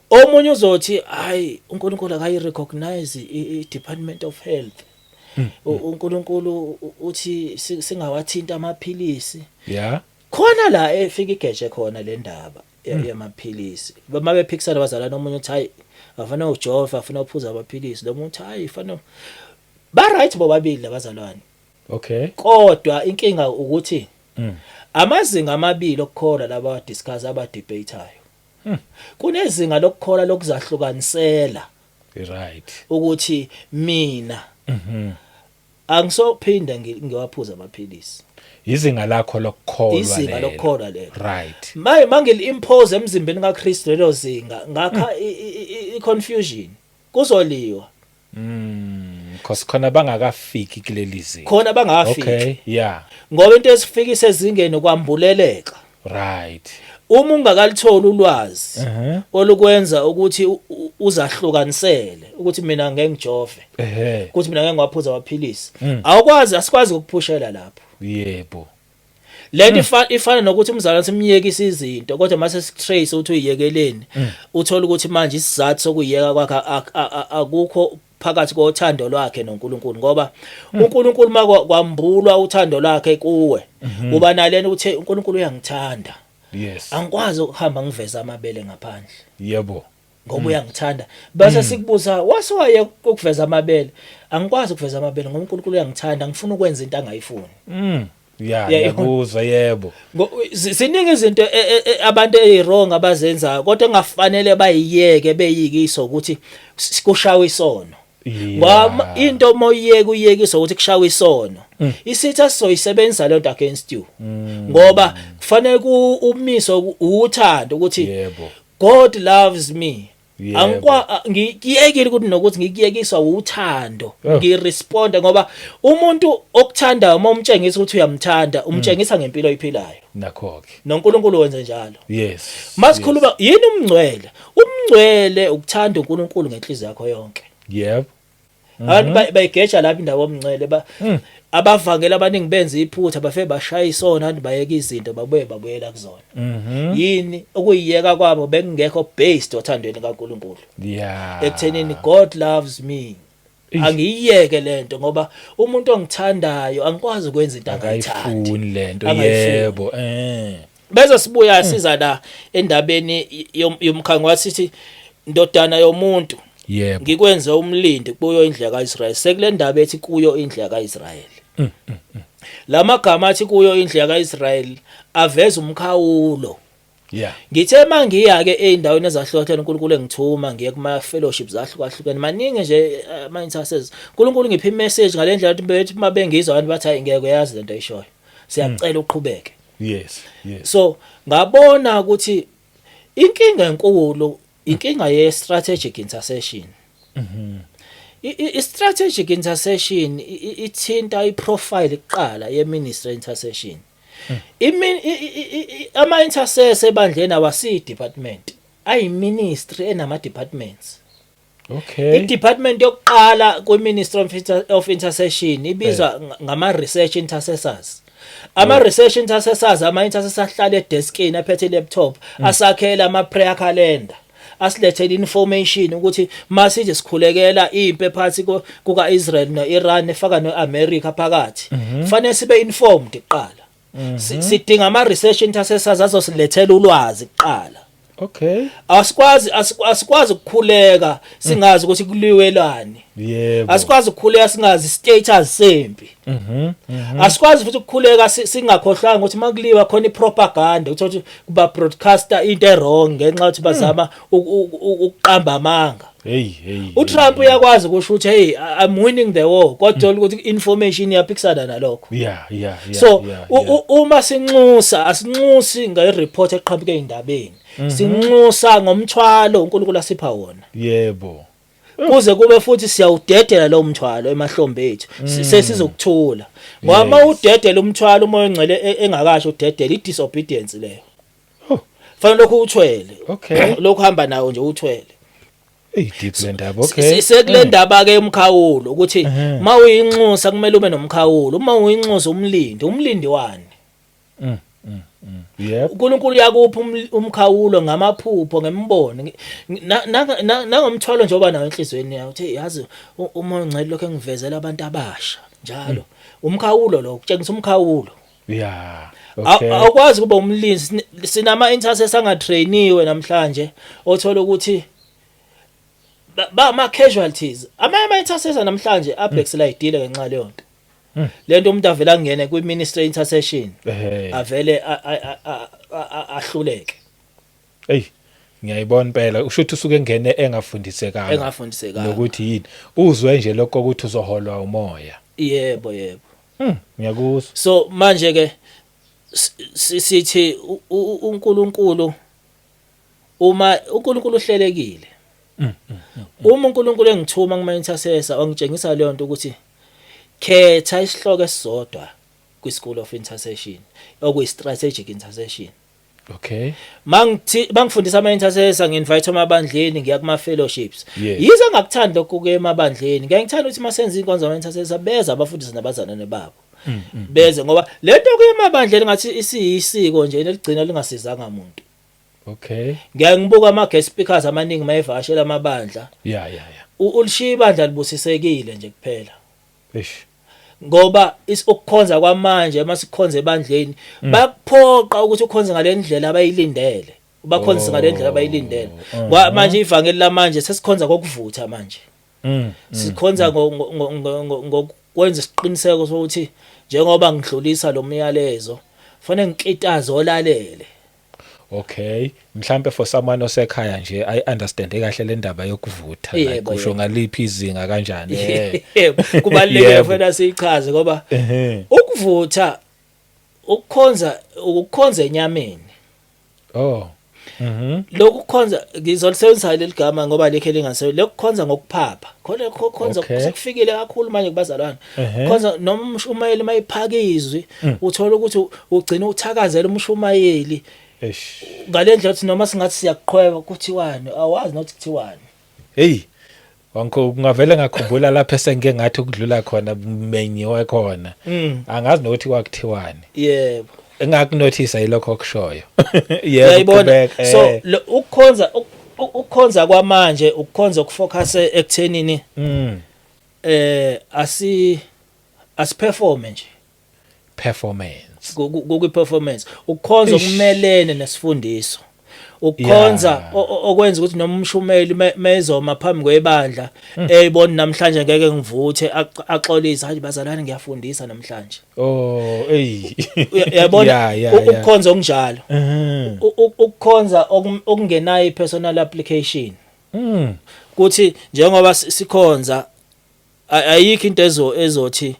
[SPEAKER 1] Omunye uzothi hayi uNkulunkulu akayi recognize i-Department of Health. uNkulunkulu uthi singawathinta amaphilisi.
[SPEAKER 2] Yeah.
[SPEAKER 1] Khona la efika igeje khona le ndaba yamaphilisi. Bama bephikisana bazalana omunye uthi hayi afana ujova afuna uphuza amaphilisi lo muntu hayi ifana ba right bobabili labazalwane.
[SPEAKER 2] Okay.
[SPEAKER 1] Kodwa inkinga ukuthi amazinga amabili okukhola laba discuss aba debateayo. Kunezinga lokukhola lokuzahlukanisela.
[SPEAKER 2] Right.
[SPEAKER 1] Ukuthi mina angisophinda ngiwaphuza amaphilisi.
[SPEAKER 2] Izinga lakho lokukholwa lelo.
[SPEAKER 1] Izinga lokukholwa lelo.
[SPEAKER 2] Right.
[SPEAKER 1] Mangili impose emzimbeni kaKristu lelo zinga ngakha i-confusion kuzoliwa.
[SPEAKER 2] Because khona bangakafiki kuleli zinga.
[SPEAKER 1] Khona bangakafiki.
[SPEAKER 2] Okay, yeah.
[SPEAKER 1] Ngoba into esifikise ezingeni kwambuleleka.
[SPEAKER 2] Right.
[SPEAKER 1] Uma ungakalitholi ulwazi olukwenza ukuthi uzahlukanisele ukuthi mina ngeke ngijove. Ukuthi mina ngeke ngiwaphuza amaphilisi. Asikwazi ukuphushela lapho.
[SPEAKER 2] Yebo.
[SPEAKER 1] Lento ifana nokuthi umzalwane simyekisa izinto kodwa mase sitrace ukuthi uyiyekeleni uthola ukuthi manje isizathu sokuyeka kwakhe akukho phakathi kothando lwakhe noNkulunkulu ngoba uNkulunkulu makwambulwa uthando lwakhe kuwe uba nalena uthi uNkulunkulu uyangithanda.
[SPEAKER 2] Yes.
[SPEAKER 1] Angikwazi ukuhamba ngiveza amabele ngaphandle.
[SPEAKER 2] Yebo.
[SPEAKER 1] Ngoba uyangithanda. Base sikubuza wasiwaye ukuveza amabele. Angikwazi ukuveza amabele ngoba uNkulunkulu uyangithanda ngifuna ukwenza into angayifuni.
[SPEAKER 2] Yeah, yakuzwa yebo.
[SPEAKER 1] Ziningi izinto abantu ezirong abazenzayo kodwa engafanele bayiyeke beyikiso ukuthi kushawa isono. Ngoba into moyiyeke uyekisa ukuthi kushawa isono. Isitha sizoyisebenzisa lento against you. Ngoba kufanele umiso uthando ukuthi God loves me. Ngiyekile ukuthi nokuthi ngikiyekiswa uthando ngiresponde ngoba umuntu okuthandayo uma umtshengisa ukuthi uyamthanda umtshengisa ngempilo oyiphilayo
[SPEAKER 2] nakho ke
[SPEAKER 1] noNkulunkulu wenze njalo.
[SPEAKER 2] Yes.
[SPEAKER 1] Masikhuluma yini umngcwele ukuthanda uNkulunkulu ngenhliziyo yakho yonke.
[SPEAKER 2] Yep.
[SPEAKER 1] Abantu bayigeja lapha indawo omngcwele abavangela abaningi benza iphutha bafe bashaya isona handi bayeka izinto babuyela kuzona. Yini okuyiyeka kwabo bekungekho based othandweni kaNkulunkulu.
[SPEAKER 2] Yeah.
[SPEAKER 1] Ekuthenini God loves me. Angiyeke lento ngoba umuntu ongithandayo angikwazi ukwenza into angayithandi.
[SPEAKER 2] Angayifuni lento yebo.
[SPEAKER 1] Bese sibuya siza la endabeni yomkhango wasithi ndodana yomuntu.
[SPEAKER 2] Yebo.
[SPEAKER 1] Ngikwenze umlindi kuyo indlela kaIsrayeli. Sekule ndaba ethi kuyo indlela kaIsrayeli. Lamagama athi kuyo indlela kaIsrayeli aveza umkhawulo.
[SPEAKER 2] Yeah.
[SPEAKER 1] Ngithe mangiya ke eindaweni ezahlukahlukene uNkulunkulu engithuma ngiye kuma fellowships ahlukahlukene maningi nje ama intercessors. uNkulunkulu ngiphi message ngalendlela ukuthi bethi mabengizwa abantu bathi ayingeke yazi lento ayishoyo. Siyacela uqhubeke.
[SPEAKER 2] Yes, yes.
[SPEAKER 1] So ngabona ukuthi inkinga enkulu inkinga ye strategic intercession. I-strategic intercession ithinta iprofile iqala ye ministry intercession. Ama intercessors ebandleni awasi department ayi ministry enama departments.
[SPEAKER 2] Okay.
[SPEAKER 1] I-department yokuqala kwe-Ministry of Intercession ibizwa ngama research intercessors. Ama research intercessors ama intercessors ahlala edeskini aphethe laptop asakhela ama prayer calendar. Asilethele information ukuthi masithi sikhulekela impe phansi kuka Israel noIran efaka noAmerica phakathi. Kufanele sibe informed iqala. sidinga ama research intercessors azosilethela ulwazi kuqala.
[SPEAKER 2] Okay.
[SPEAKER 1] Asikwazi ukukhuleka singazi ukuthi kuliwelani.
[SPEAKER 2] Yebo.
[SPEAKER 1] Asikwazi ukukhuleka singazi status sempi. Asikwazi futhi ukukhuleka singakhohlanga ukuthi makuliwa khona ipropaganda ukuthi kuba broadcaster into wrong ngenxa ukuthi bazama ukuqamba amanga.
[SPEAKER 2] Hey.
[SPEAKER 1] uTrump uyakwazi ukusho ukuthi hey I'm winning the war kodwa ukuthi information iyaphikisana nalokho.
[SPEAKER 2] Yeah.
[SPEAKER 1] So uma sinxusa asinxusi ngereport eqhamuke endabeni. Sinxusa ngomthwalo uNkulunkulu asipha wona.
[SPEAKER 2] Yebo.
[SPEAKER 1] Kuze kube futhi siyawudedela lo mthwalo emahlombe ethu sesizokuthula. Ngoba uma udedela umthwalo umoya ongcwele engakasho udedela idisobedience leyo. Fanele lokhu uthwele.
[SPEAKER 2] Okay.
[SPEAKER 1] Lokhu hamba nawo nje uthwele.
[SPEAKER 2] Deep ndaba. Okay.
[SPEAKER 1] Sekule ndaba ke umkhawulo ukuthi ma uyinxusa kumele ube nomkhawulo. Uma uyinxusa umlindi wani?
[SPEAKER 2] Yep.
[SPEAKER 1] uNkulunkulu yakupha umkhawulo ngamaphupho ngembono nangomthwalo nje oba nawo enhlizweni yakho uthi yazi umoya ongcwele lokho engivezela abantu abasha njalo umkhawulo lo kutshengisa umkhawulo.
[SPEAKER 2] Yeah. Okay.
[SPEAKER 1] Awukwazi kuba umlindi sinama intercessors angatrainiwe namhlanje othola ukuthi ma casualties ama intercessors namhlanje abackslide ngenxa leyo nto. Lento umuntu avela angene kwi ministry intercession avele ahluleke.
[SPEAKER 2] Hey ngiyayibona phela usho ukuthi usuke ngene engafundisekanga nokuthi yini uzwe nje lokho ukuthi uzoholwa umoya.
[SPEAKER 1] Yebo.
[SPEAKER 2] Ngiyakuzwa.
[SPEAKER 1] So manje ke sithi uNkulunkulu uma uNkulunkulu uhlelekile. Uma uNkulunkulu engithuma kuma intercessor ongitshengisa leyo nto ukuthi khetha isihloko esisodwa kwi School of Intercession okuyi strategic intercession.
[SPEAKER 2] Okay.
[SPEAKER 1] Mangifundisa ama intercessor nginvite amabandleni ngiya kuma fellowships.
[SPEAKER 2] Yes.
[SPEAKER 1] Yize ngakuthanda ukuke emabandleni ngiyangithanda ukuthi masenza inkonzo ama intercessor beza abafundisi nabazalwane babo. Beze ngoba lento kuyemabandleni ngathi isiyisiko nje eligcina lingasizanga umuntu.
[SPEAKER 2] Okay.
[SPEAKER 1] Ngiyangibuka ama guest speakers amaningi mayivashela amabandla.
[SPEAKER 2] Yeah.
[SPEAKER 1] Ulishiya ibandla libusisekile nje kuphela.
[SPEAKER 2] Eish.
[SPEAKER 1] Ngoba ukukhonza kwamanje masikhonza ebandleni bakuphoqa ukuthi ukhonze ngalendlela abayilindele. Bakhonza ngalendlela abayilindele. Ngoba manje ivangeli lamanje sesikhonza kokuvutha manje. Sikhonza ngokwenza isiqiniseko sokuthi njengoba ngidlulisa lo myalezo fanele ngikitaze olalele.
[SPEAKER 2] Okay, mhlambe for someone osekhaya nje I understand kahle le ndaba yokuvutha like kusho ngaliphi izinga kanjani.
[SPEAKER 1] Yebo, kubalulekile fena siyichaze ngoba ukuvutha ukukhonza enyameni.
[SPEAKER 2] Oh.
[SPEAKER 1] Lokukhonza ngizolisebenzisa leli gama ngoba lekhe lingasebenzi. Lokukhonza ngokuphapha. Khona khonza sekufikile kakhulu manje kubazalwane. Khonza nomshumayeli mayiphakizwe uthola ukuthi ugcina uthakazela umshumayeli. Ngalendlela uthi noma singathi siyakuqhweba kuthiwani awazi nokuthi kuthiwani.
[SPEAKER 2] Hey wanko ngavele ngakhumbula lapha esengeke ngathi ukudlula khona menyiwe khona. Angazi nokuthi kwakuthiwani.
[SPEAKER 1] Yebo.
[SPEAKER 2] Engakunothisa yilokho okushoyo.
[SPEAKER 1] Yebo. So ukukhonza kwamanje ukukhonza ukufocus ekuthenini asiperform nje.
[SPEAKER 2] Performance.
[SPEAKER 1] Ku performance ukukhonza okumelene nesifundiso ukukhonza okwenza ukuthi noma umshumeli mezoma phambi kwebandla eyibona namhlanje ngeke ngivuthe axolise hayi bazalwane ngiyafundisa namhlanje yabona ukukhonza okunjalo ukukhonza okungenayo ipersonal application kuthi njengoba sikhonza ayikho into ezothi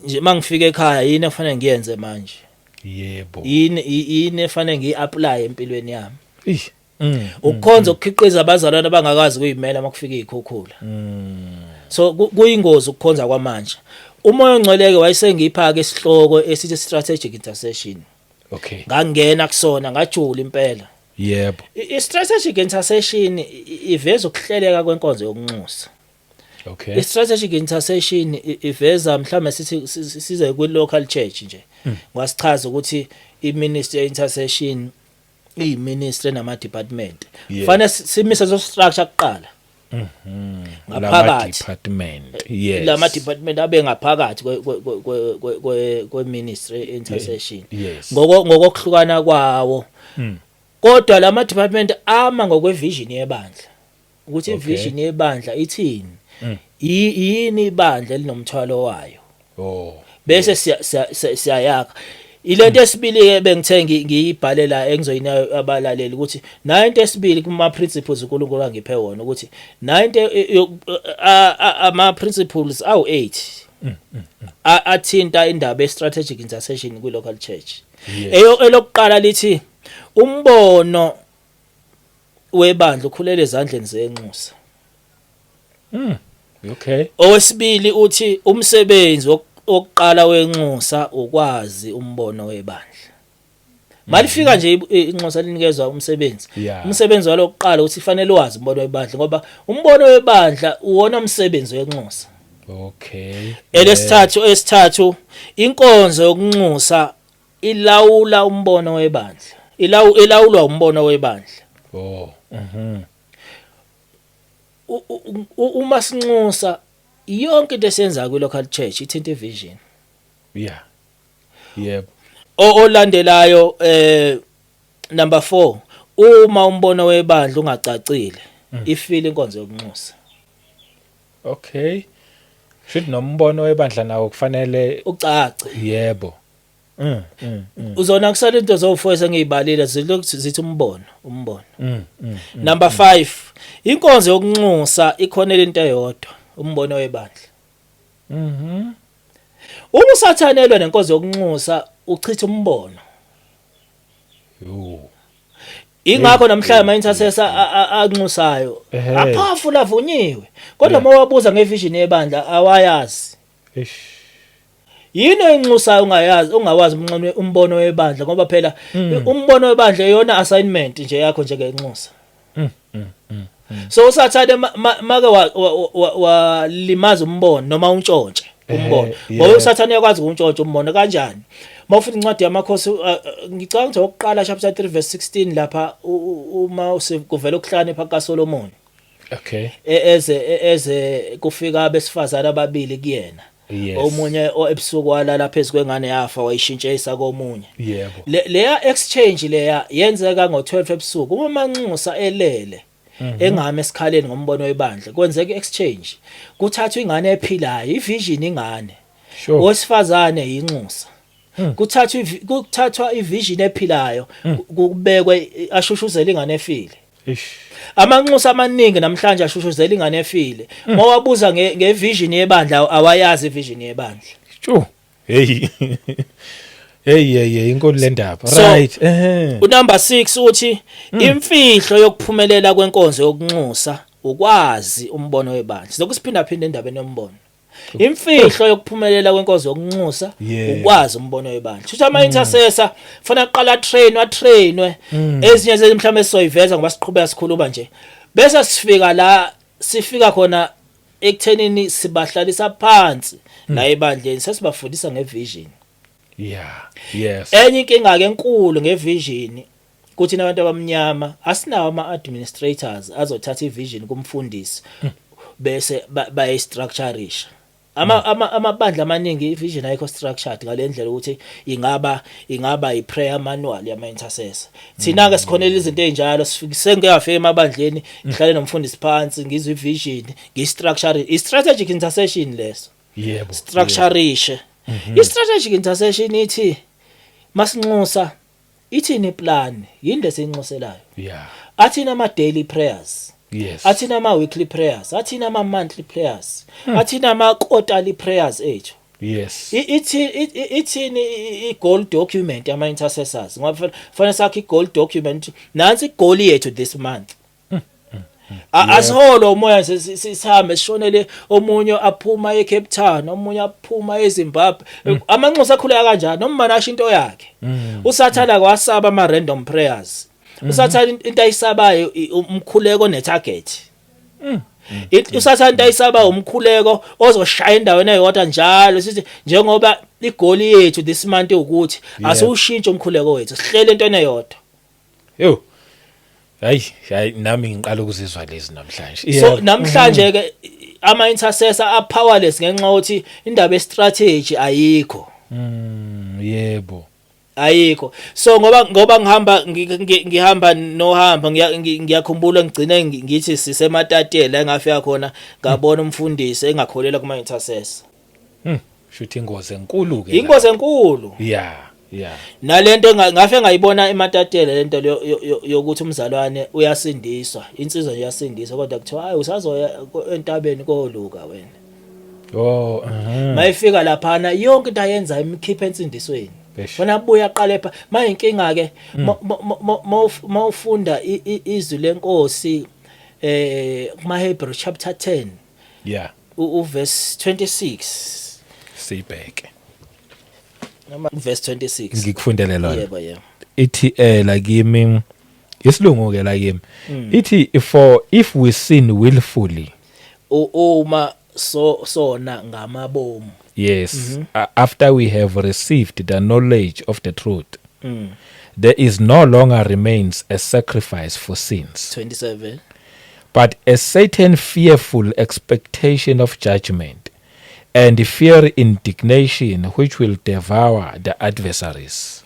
[SPEAKER 1] nje mangifika ekhaya yini efanele ngiyenze manje.
[SPEAKER 2] Yebo.
[SPEAKER 1] Yini efanele ngiapply empilweni yami. Ukukhonza ukukhiqiza abazalwane abangakazi kuyimela makufika izikhukhula. So kuyingozi ukukhonza kwamanje. Umoya ongcweleke wayesengiphaka isihloko esithi strategic intercession.
[SPEAKER 2] Okay.
[SPEAKER 1] Ngangena kusona ngajula impela.
[SPEAKER 2] Yebo.
[SPEAKER 1] I-strategic intercession iveza ukuhleleka kwenkonzo yokunxusa.
[SPEAKER 2] Okay.
[SPEAKER 1] I-strategic intercession iveza mhlawumbe sithi size kwi local church nje. Ngwasichaza ukuthi i-ministry intercession i-ministry nama department. Fanele simise zo structure kuqala. ngaphakathi
[SPEAKER 2] department yes
[SPEAKER 1] lama department abe ngaphakathi kwe ministry intercession
[SPEAKER 2] yes
[SPEAKER 1] ngokuhlukana kwawo kodwa lama department ama ngokwevision yebandla ukuthi ivision yebandla ithini yini ibandla linomthwalo wayo bese siyayakha ilento esibili ke bengithe ngiyibhalela engizoyina abalaleli ukuthi nayo into esibili kuma principles uNkulunkulu angiphe wona ukuthi nayo into ama principles awu8 athinta indaba strategic intercession kwi local church elokuqala lithi umbono webandla ukhulela ezandleni zenxusa
[SPEAKER 2] okay
[SPEAKER 1] owesibili uthi umsebenzi okuqala wenxusa ukwazi umbono webandla malifika nje inxusa linikezwa umsebenzi umsebenzi walokuqala uthi fanele wazi umbono webandla ngoba umbono webandla uwona umsebenzi wenxusa
[SPEAKER 2] okay
[SPEAKER 1] esithathu inkonzo yokunxusa ilawula umbono webandla ilawulwa umbono webandla uma sinxusa yonke into esenza ku local church ithinta vision
[SPEAKER 2] yebo
[SPEAKER 1] olandelayo number 4 uma umbono webandla ungacacile ifile inkonzo yokunxusa
[SPEAKER 2] okay should nombono webandla nawo kufanele
[SPEAKER 1] ucace
[SPEAKER 2] yebo
[SPEAKER 1] uzona kusala into zofoyisa ngiyibalile zithi umbono number 5 inkonzo yokunxusa ikhonela into eyodwa umbono webandla uma usathanelwa nenkonzo yokunxusa uchitha umbono ingakho namhlanje ama intercessor anxusayo aphafu lavunyiwe kodwa mawabuza ngevision yebandla awayazi yini enxusayo ungawazi umbono webandla ngoba phela umbono webandla eyona assignment nje yakho njengenxusa so usathane make walimaza umbono noma untshontshe umbono ngoba usathane yakwazi ukuntshontsha umbono kanjani mawufuna incwadi yamakhosi ngicanga ukuthi oqala chapter 3 verse 16 lapha uma kuvela ukuhlane phakathi kaSolomon
[SPEAKER 2] okay
[SPEAKER 1] eze kufika abesifazana ababili kuyena omunye ebusuku walala phezulu kwengane yafa wayishintsha isakomunye
[SPEAKER 2] yebo
[SPEAKER 1] leya exchange leya yenzeka ngo12 ebusuku uma manxusa elele engame esikhaleni ngombono webandla kwenzeka exchange kuthathwa ingane ephilayo ivision ingane owesifazane inxusa kuthathwa ivision ephilayo kubekwe ashushuzela ingane efile amanxusa amaningi namhlanje ashushuzela ingane efile mawabuza ngevision yebandla awayazi ivision yebandla
[SPEAKER 2] hey inkulu le ndaba right
[SPEAKER 1] unumber 6 uthi imfihlo yokuphumelela kwenkonzo yokunxusa ukwazi umbono webandla sokusiphinda phinda endabeni yombono imfihlo yokuphumelela kwenkonzo yokunxusa ukwazi umbono webandla futhi ama intercessor funa aqala trainwe ezinye mhlawumbe sizoyiveza ngoba siqhubeka sikhuluma nje bese sifika khona ekuthenini sibahlalisa phansi la ebandleni sesibafundisa ngevision
[SPEAKER 2] yes
[SPEAKER 1] enye inkinga ke enkulu ngevision kuthi nabantu abamnyama asinawo ama administrators azothatha ivision kumfundisi bese bayistructureisha amabandla amaningi ivision ayikho structured ngalendlela ukuthi ingaba iprayer manual yama intercessor thina ke sikhonela izinto ezinjalo sengiyafika emabandleni ngihlale nomfundisi phansi ngizwe ivision ngistructure i-strategic intercession leso
[SPEAKER 2] yebo
[SPEAKER 1] structureisha i-strategic intercession ithi masinxusa ithini plan yini lesinxuselayo athina ama daily prayers athina ama weekly prayers athina ama monthly prayers athina ama quarterly prayers ethu ithini i-goal document ama intercessors ngoba fanele sakhe i-goal document nansi i-goal yethu this month asiholo umoya sihambe sishonele omunye aphuma eCape Town omunye aphuma eZimbabwe amanxusa akhuleka kanjani noma nasho into yakhe usathana kwasaba ama random prayers usathana into ayisabayo umkhuleko netarget usathana into ayisabayo umkhuleko ozoshaya endaweni eyodwa njalo sithi njengoba igoli yethu this month ukuthi asiwushintshe umkhuleko wethu sihlele into eyodwa
[SPEAKER 2] hayi nami ngiqala ukuzizwa lezi namhlanje.
[SPEAKER 1] So namhlanje ke ama intercessor a powerless ngenxa ukuthi indaba strategy ayikho.
[SPEAKER 2] Yebo.
[SPEAKER 1] Ayikho. So ngoba ngihamba nohamba ngiyakhumbula ngigcine ngithi sisematatela engafika khona ngabona umfundisi engakholela kuma intercessor.
[SPEAKER 2] Shuthi ingozi enkulu ke.
[SPEAKER 1] Ingozi enkulu.
[SPEAKER 2] Yeah.
[SPEAKER 1] Nalento ngafe ngayibona ematatela lento yokuthi umzalwane uyasindiswa, insizwa iyasindiswa kodwa kuthiwa hayi usazoya entabeni koluka wena. Mayifika laphana yonke into ayenza imkhipha ensindisweni. Wona buya aqale pha manje inkinga ke mawufunda izwi lenkosi kuma Hebrew chapter 10 uverse 26
[SPEAKER 2] sibheke
[SPEAKER 1] verse 26
[SPEAKER 2] ngikufundele lona.
[SPEAKER 1] Yebo.
[SPEAKER 2] Ithi la kimi isilungu ke la kimi ithi if we sin willfully
[SPEAKER 1] uma sona ngamabomu.
[SPEAKER 2] Yes. After we have received the knowledge of the truth, there is no longer remains a sacrifice for sins,
[SPEAKER 1] 27,
[SPEAKER 2] but a certain fearful expectation of judgment and fear indignation which will devour the adversaries.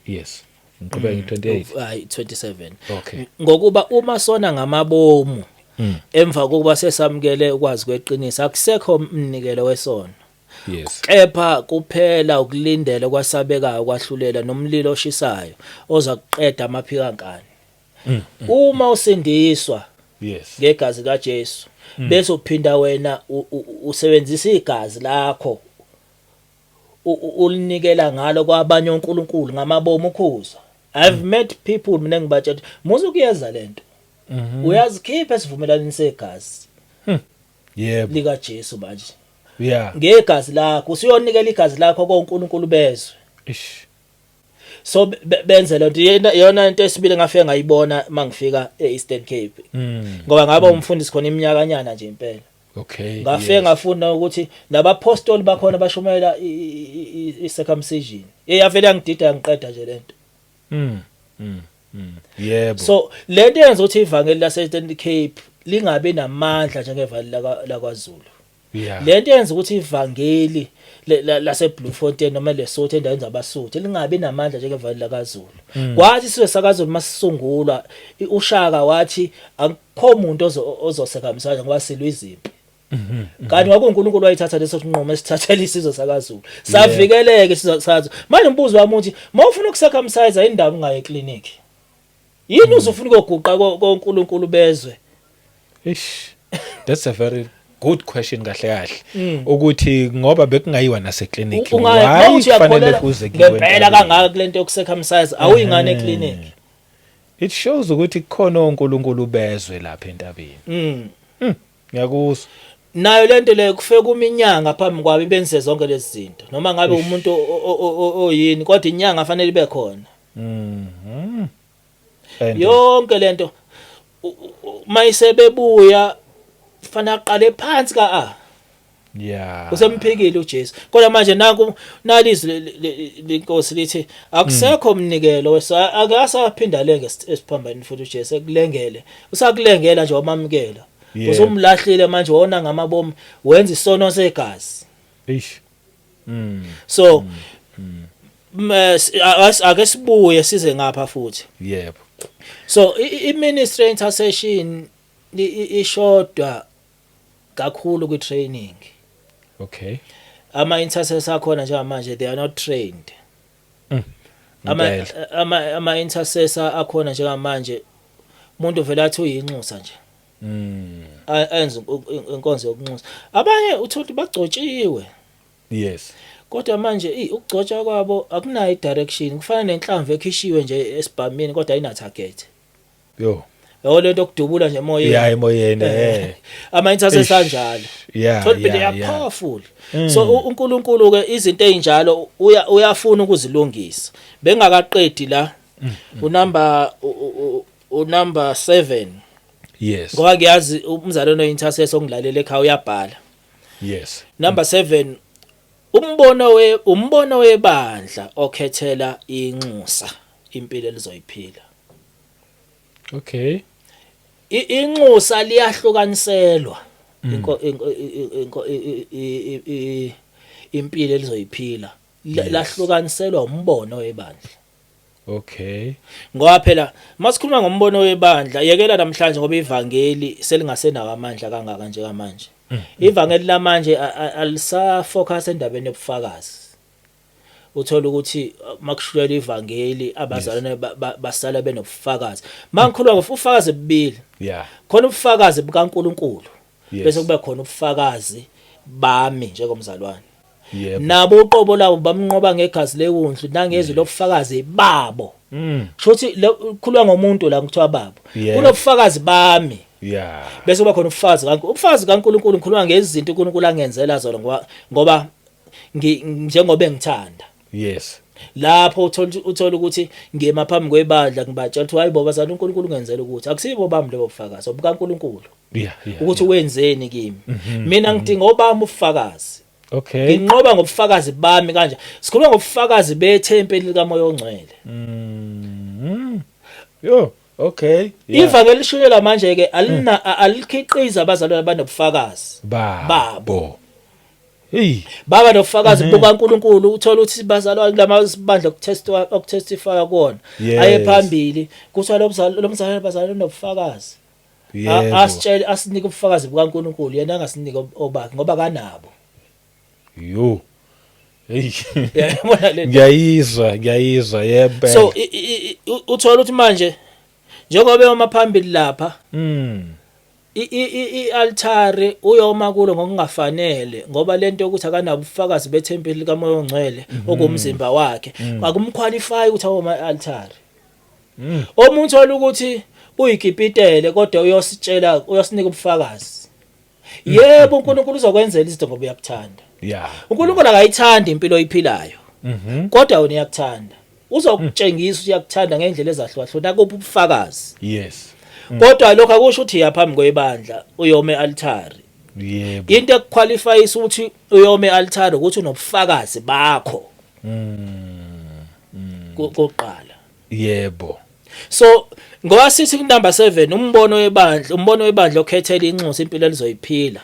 [SPEAKER 2] Yes. 28.
[SPEAKER 1] 27.
[SPEAKER 2] Okay.
[SPEAKER 1] Ngokuba uma sona ngamabomu emva kokuba sesamukele ukwazi kweqiniso akusekho umnikelo wesono.
[SPEAKER 2] Yes.
[SPEAKER 1] Kepha kuphela ukulindela kwasabekayo kwahlulela nomlilo oshisayo oza kuqeda amaphikankani. Uma usindiswa ngegazi kaJesu bese uphinda wena usebenzisa igazi lakho ulinikela ngalo kwabanye onkulunkulu ngamabomu ukhuza. I've met people mina ngibatshela musu kuyeza lento. Uyazikhipha esivumelaneni segazi.
[SPEAKER 2] Yebo.
[SPEAKER 1] Lika Jesu manje.
[SPEAKER 2] Yeah.
[SPEAKER 1] Ngegazi lakho usiyonikela igazi lakho koNkulunkulu bezwe. So benze lento yona into esibili ngafike ngayibona mangifika eEastern Cape. Ngoba ngaba umfundisi khona iminyakanyana nje impela.
[SPEAKER 2] Okay.
[SPEAKER 1] Ngafike ngafunda ukuthi nabapostoli bakhona bashumayela i-circumcision. Eyavela ngidida ngiqeda nje lento.
[SPEAKER 2] Yebo.
[SPEAKER 1] So lento yenza ukuthi ivangeli laseEastern Cape lingabe namandla njengevangeli laKwaZulu.
[SPEAKER 2] Yeah.
[SPEAKER 1] Lento yenza ukuthi ivangeli lase Bloemfontein noma leSotho endaweni zabaSotho lingabe namandla njengevangeli laKwaZulu. Kwathi siwe sakaZulu masisungulwa uShaka wathi akukho umuntu ozosekamsaza ngoba silwe izimpi. Kanti kwakuNkulunkulu wayithatha leso sinqumo esithathela isizwe sakaZulu. Savikeleke isizwe sakaZulu. Manje umbuzo wami uthi mawufuna ukusekamsiza indaba ungaye eclinic. Yini uzofuna ukuguqa koNkulunkulu bezwe?
[SPEAKER 2] That's a very good question kahle ukuthi ngoba bekungayiwa nase clinic
[SPEAKER 1] why kufanele kuze ngempela kangaka kulento yokucircumcise awuyingane eclinic.
[SPEAKER 2] It shows ukuthi kukhona onkulunkulu bezwe lapha entabeni. Ngiyakuzwa
[SPEAKER 1] nayo lento le kufeka kuminyanga phambi kwabo ibenze zonke lezi zinto noma ngabe umuntu oyini kodwa inyanga fanele ibe khona. Yonke lento mayisebebuya fana aqale phansi
[SPEAKER 2] yeah
[SPEAKER 1] usemphikile uJesu kodwa manje nanku nalizwe lenkosi lithi akusekho umnikelo akasaphinda lenge esiphambani futhi uJesu ekulengele usakulengela nje wamamukela usumlahlile manje wona ngamabomu wenza isono segazi. So ake sibuye size ngapha futhi.
[SPEAKER 2] Yebo.
[SPEAKER 1] So i-ministry intercession ishodwa kakhulu ku training.
[SPEAKER 2] Okay.
[SPEAKER 1] Ama intercessors akhona njengamanje they are not trained. Ama intercessor akhona njengamanje umuntu vele athi uyinxusa nje. Enza inkonzo yokunxusa. Abanye uthola bagcotshiwe.
[SPEAKER 2] Yes.
[SPEAKER 1] Kodwa manje ukugcotsha kwabo akunayo direction kufana nenhlamvu ekhishiwe nje esibhamini kodwa ayina target. Yho lento okudubula nje emoyeni.
[SPEAKER 2] Yeah emoyeni
[SPEAKER 1] ama intercessors kanjalo. They are powerful. So uNkulunkulu ke izinto ezinjalo uyafuna ukuzilungisa. Bengakaqedi la unumber 7.
[SPEAKER 2] Yes.
[SPEAKER 1] Ngoba ngiyazi umzalwane ointercessor ongilalela ekhaya uyabhala.
[SPEAKER 2] Yes.
[SPEAKER 1] Number 7 umbono webandla okhethela inxusa impilo elizoyiphila.
[SPEAKER 2] Okay.
[SPEAKER 1] Inxusa liyahlukaniselwa impilo elizoyiphila lahlukaniselwa umbono webandla.
[SPEAKER 2] Okay.
[SPEAKER 1] Ngoba phela masikhuluma ngombono webandla yekela namhlanje ngoba ivangeli selingasenawo amandla kangaka nje manje. Ivangeli lamanje alisa focus endabeni yobufakazi. Uthola ukuthi makushulela ivangeli abazalwane basala benobufakazi. Mangikhuluma ngofufakazi bibili.
[SPEAKER 2] Yeah.
[SPEAKER 1] Khona ubufakazi bukaNkuluNkulu.
[SPEAKER 2] Yes.
[SPEAKER 1] Bese kube khona ubufakazi bami njengomzalwane.
[SPEAKER 2] Yebo.
[SPEAKER 1] Nabo uqobo labo bamnqoba ngegazi lewundlu nangezwi lobufakazi babo. Shothi kukhulwa ngomuntu la ngithiwa babo.
[SPEAKER 2] Yeah.
[SPEAKER 1] Kunobufakazi bami.
[SPEAKER 2] Yeah.
[SPEAKER 1] Bese kuba khona ubufakazi kaNkuluNkulu ngikhuluma ngezinto uNkulunkulu angenzela zona ngoba njengoba ngithanda.
[SPEAKER 2] Yes.
[SPEAKER 1] Lapho uthola ukuthi ngiyema phambi kwebandla ngibatshela ukuthi hayibo bazana uNkulunkulu ngenzela ukuthi akusibo bami lebo bufakazi obukaNkulunkulu.
[SPEAKER 2] Yeah.
[SPEAKER 1] Ukuthi wenzeni kimi. Mina ngidinga obami ubufakazi.
[SPEAKER 2] Okay.
[SPEAKER 1] Nginqoba ngobufakazi bami kanje. Sikhuluma ngobufakazi bethempeli likaMoya oNgcwele.
[SPEAKER 2] Yo, okay.
[SPEAKER 1] Ivangeli lishunyelwa manje ke alikhiqiza abazalwane abanobufakazi babo.
[SPEAKER 2] Hey,
[SPEAKER 1] Baba nobufakazi bukaNkulunkulu uthola ukuthi bazalwane kulamabandla okutestify kuona. Aye phambili kuthiwa lo mzalwane bazalwane nobufakazi. Asitshele asinike ubufakazi bukaNkulunkulu yena angasinike obakhe ngoba kanabo.
[SPEAKER 2] Yo. Hey.
[SPEAKER 1] Yabona le.
[SPEAKER 2] Ngiyayizwa yebo.
[SPEAKER 1] So uthola ukuthi manje njengoba eyoma phambili lapha i-altare uyoma kulo ngokungafanele ngoba lento yokuthi akanabo ubufakazi bethempeli likaMoya oNgcwele okumzimba wakhe akumqualify ukuthi awoma altare. Omuntu othola ukuthi uyigibhitele kodwa uyosinika ubufakazi. Yebo uNkulunkulu uzokwenzela izinto ngoba uyakuthanda.
[SPEAKER 2] Yeah.
[SPEAKER 1] uNkulunkulu akayithandi impilo oyiphilayo. Kodwa wena uyakuthanda. Uzokutshengisa ukuthi uyakuthanda ngendlela ezahlukahlukene akuphi ubufakazi.
[SPEAKER 2] Yes.
[SPEAKER 1] Kodwa lokho akusho ukuthi yaphambi kwebandla uyome altare.
[SPEAKER 2] Yebo.
[SPEAKER 1] Into ekuqualifyisa ukuthi uyome altare ukuthi unobufakazi bakho. Koqala.
[SPEAKER 2] Yebo.
[SPEAKER 1] So ngoba sithi number 7 umbono webandla okhethela inxusa impilo elizoyiphila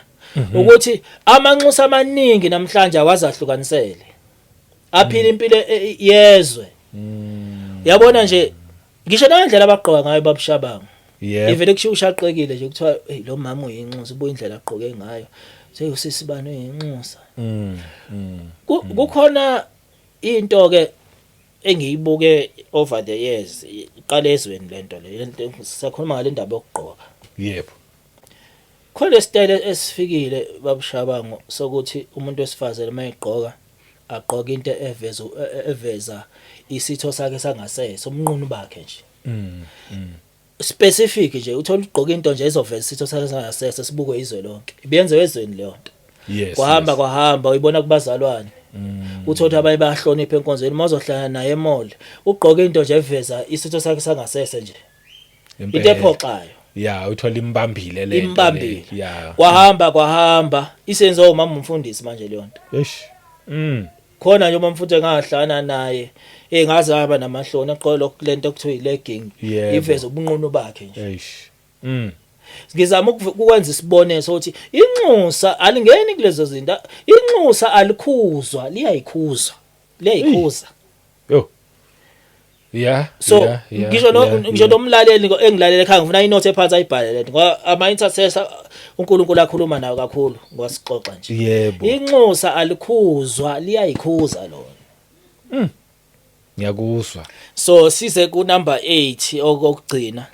[SPEAKER 1] ukuthi amanxusa amaningi namhlanje awazahlukanisele aphila impilo yezwe. Yabona nje ngisho ngendlela abagqoka ngayo babushabanga. Ivele kusho ushaqekile nje kuthiwa hey lo mama uyinxusa ubuye indlela agqoke ngayo seyusisi bani uyinxusa. Kukhona into ke engiyibuke over the years iqala ezweni lento le sisakhuluma ngale ndaba yokugqoka.
[SPEAKER 2] Yebo.
[SPEAKER 1] Khona style esifikile babushabango sokuthi umuntu wesifazane mayigqoka agqoka into eveza isitho sakhe sangasese umnqunu bakhe nje. Specific nje uthola ugqoka into nje ezoveza isitho sakhe sangasese sibukwe izwe lonke. Ibiyenze ezweni le nto.
[SPEAKER 2] Yes.
[SPEAKER 1] Kwahamba uyibona kubazalwane. Uthola abaye bahlonipha enkonzweni mazohlala naye emall ugqoka into nje eveza isitho sakhe sangasese nje. Into ephoxayo.
[SPEAKER 2] Yeah, uthola imbambile le.
[SPEAKER 1] Imbambile.
[SPEAKER 2] Yeah.
[SPEAKER 1] Kwahamba isenzo umama umfundisi manje le nto.
[SPEAKER 2] Eish.
[SPEAKER 1] Khona nje uma mfuthe ngahlana naye engaze aba namahloni aqola lento okuthiwa ilegging iveza ubunqunu bakhe nje.
[SPEAKER 2] Eish.
[SPEAKER 1] Ngizama ukwenza isibonelo sokuthi inxusa alingeni kulezo zinto. Inxusa alikhuzwa liyayikhuza.
[SPEAKER 2] Yo. Yeah.
[SPEAKER 1] So ngisho nomlaleli engilalela ekhaya ngifuna inote ephansi ayibhalele ngoba ama intercessor uNkulunkulu akhuluma nayo kakhulu ngwasixoxa nje.
[SPEAKER 2] Yebo.
[SPEAKER 1] Inxusa alikhuzwa liyayikhuza lona.
[SPEAKER 2] Ngiyakuzwa.
[SPEAKER 1] So size ku number 8 okugcina.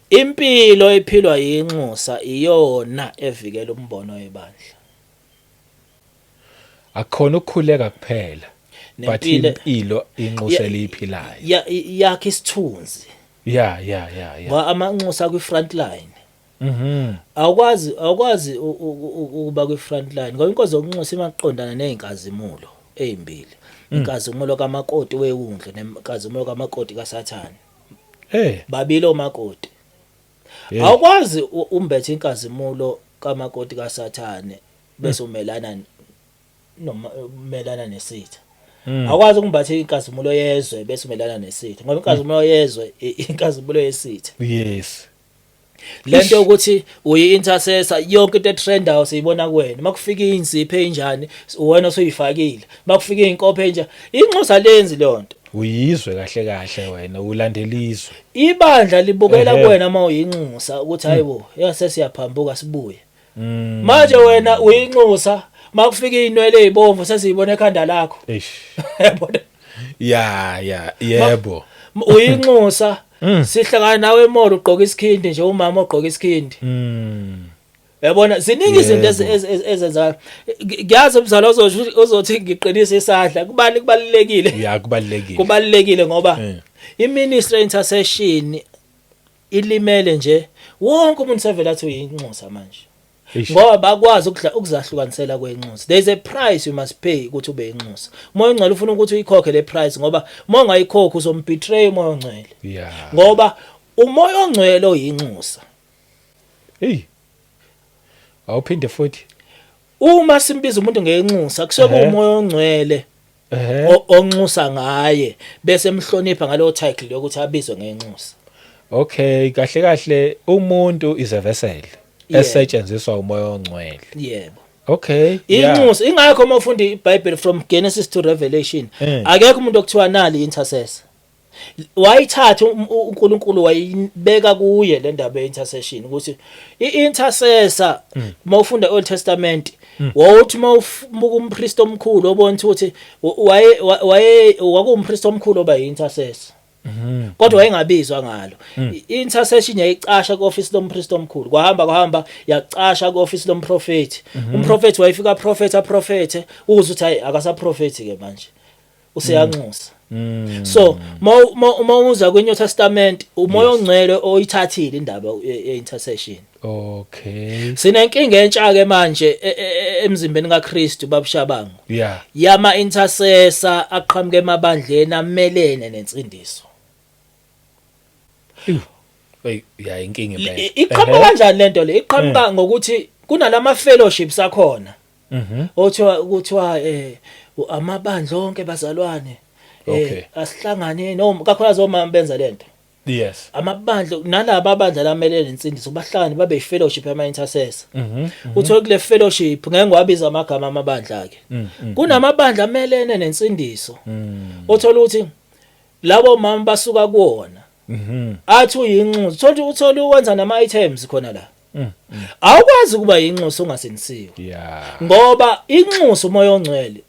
[SPEAKER 1] Impilo ephilwa yinxusa iyona evikela umbono webandla.
[SPEAKER 2] Akhona ukukhuleka kuphela. But impilo inxusa eliphilayo.
[SPEAKER 1] Yakhe isithunzi.
[SPEAKER 2] Yeah.
[SPEAKER 1] Wa amanxusa ku front line. Awukwazi ukuba ku front line ngoba inkonzo yokunxusa imaqondana nezinkazimulo ezimbili. Inkazimulo kamakoti wewundle nenkazimulo kamakoti kaSathane. Babili omakoti. Awukwazi umbethe inkazimulo kamakoti kaSathane bese umelana nesitha. Akwazi ukumbatha inkazimulo yezwe bese umelana nesitha ngoba inkazimulo yezwe inkazimulo yesitha.
[SPEAKER 2] Yes.
[SPEAKER 1] Lento ukuthi uyi-intercessor yonke into etrendayo siyibona kuwena makufika inzipho enjani wena osuyifakile makufika izinkopho enjani inxusa lenzi lonto
[SPEAKER 2] Uyizwe kahle wena ulandelizwe.
[SPEAKER 1] ibandla libukela kuwena uma uyinxusa ukuthi hayibo yase siyaphambuka sibuye manje wena uyinxusa makufika inwele ezibomvu sesiyibona ekhanda lakho yabona
[SPEAKER 2] yebo
[SPEAKER 1] uyinxusa sihlangana nawe emolo ugqoka isikhindi nje umama ogqoka isikhindi yabona ziningi izinto ezenzayo ngiyazi umzalo ozothi ngiqinise isandla kubalekile kubalekile ngoba iministry intercession ilimele nje wonke umuntu sevela athi uyinxusa manje ngoba bakwazi ukuzahlukanisela kwenxusa there is a price you must pay ukuthi ube inxusa umoya ongcwele ufuna ukuthi uyikhokhe le price ngoba uma ungayikhokhi uzombetray umoya ongcwele ngoba umoya ongcwele oyinxusa
[SPEAKER 2] awuphinde futhi
[SPEAKER 1] uma simbiza umuntu ngenxusa kusuke umoya ongcwele onxusa ngaye bese emhlonipha ngalo title yokuthi abizwe ngenxusa.
[SPEAKER 2] Okay, kahle umuntu is a vessel esetshenziswa umoya ongcwele.
[SPEAKER 1] Yebo.
[SPEAKER 2] Okay.
[SPEAKER 1] Inxusa ingakho uma ufunda iBhayibheli from Genesis to Revelation akekho umuntu okuthiwa nali intercessor. Wayithatha uNkulunkulu wayibeka kuye le ndaba ye-intercession ukuthi i-intercessor mawufunda Old Testament wawuthi mawubuka umpriest omkhulu obona ukuthi wakumpriest omkhulu oba yi-intercessor kodwa wayengabizwa ngalo i-intercession yayicasha ku-office lompriest omkhulu kwahamba yacasha ku-office lomprofeti umprofeti wayefika prophethe uze uthi hayi akasaprofeti ke manje useyanxusa. So uma uza kweNew Testament umoya ongcwele oyithathile indaba ye-intercession.
[SPEAKER 2] Okay.
[SPEAKER 1] Sinenkinga entsha ke manje emzimbeni kaKristu babushabangu. Yama intercessor aqhamuke emabandleni amelene nensindiso.
[SPEAKER 2] Inkinga impela.
[SPEAKER 1] Iqhamuka kanjani lento le? Iqhamuka ngokuthi kunalama fellowships akhona. Kuthiwa amabandla onke bazalwane asihlangane noma kakhulukazi omama benza lento.
[SPEAKER 2] Yes.
[SPEAKER 1] Amabandla nalabo abandla lamelele insindiso bahlangane babe fellowship ama intercessor. Uthola kule fellowship ngeke ngiwabiza amagama amabandla ke. Kunamabandla amelene nensindiso. Uthola ukuthi labo mama basuka kuona. Athi uyinxusa uthola ukwenza nama items khona la. Awukwazi kuba yinxusa ungasindisiwe. Ngoba inxusa umoya ongcwele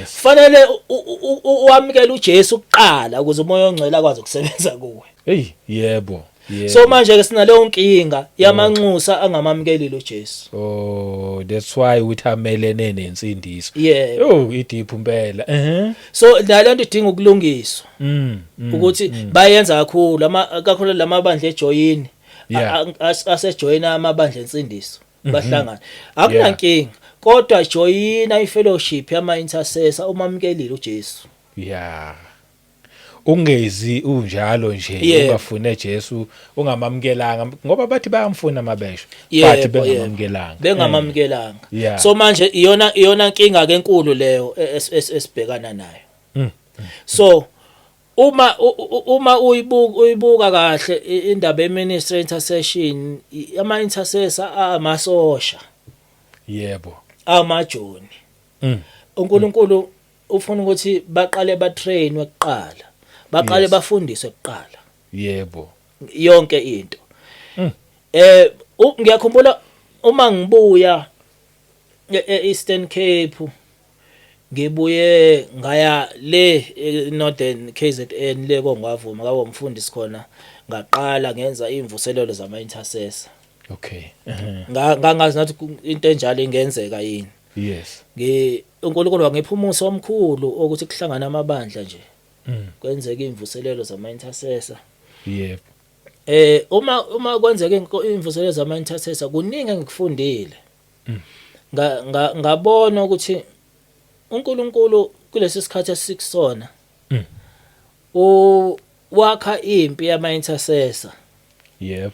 [SPEAKER 1] fanele uwamukele uJesu kuqala ukuze umoya ongcwele akwazi ukusebenza kuwe.
[SPEAKER 2] Yebo.
[SPEAKER 1] So manje ke sina leyo nkinga yamanxusa angamamukeli uJesu.
[SPEAKER 2] That's why uthi amelene nensindiso. Idiphu impela.
[SPEAKER 1] So nalento idinga ukulungiswa. Ukuthi bayenza kakhulu lamabandla ejoyini. Asejoyina amabandla ensindiso bahlangana. Akunankinga. Kodwa joyina ifellowship yama intercessor umamkelile uJesu.
[SPEAKER 2] Ungezi unjalo nje ungafune Jesu ungamamkelanga ngoba bathi bayamfuna amabesho bathi bengamamkelanga.
[SPEAKER 1] So manje iyona nkinga ke enkulu leyo esibhekana nayo. So uma uyibuka kahle indaba yeministry intercession ama intercessor amasosha.
[SPEAKER 2] Yebo.
[SPEAKER 1] Amajoni. uNkulunkulu ufuna ukuthi baqale batrainwe kuqala. Baqale bafundiswe kuqala.
[SPEAKER 2] Yebo.
[SPEAKER 1] Yonke into. Ngiyakhumbula uma ngibuya eEastern Cape ngibuye ngaya le Northern KZN le kongwavuma kawo umfundisi khona ngaqala ngenza imvuselelo zama intercessor.
[SPEAKER 2] Okay.
[SPEAKER 1] Ngangazi nathi into enjalo ingenzeka yini.
[SPEAKER 2] Yes.
[SPEAKER 1] uNkulunkulu wangipha umusa omkhulu ukuthi kuhlangana amabandla nje. Kwenzeka imvuselelo zama intercessor.
[SPEAKER 2] Yep.
[SPEAKER 1] Uma kwenzeka imvuselelo zama intercessor kuningi engikufundile. Ngabona ukuthi uNkulunkulu kulesi sikhathi esikusona wakha impi yama intercessor.
[SPEAKER 2] Yep.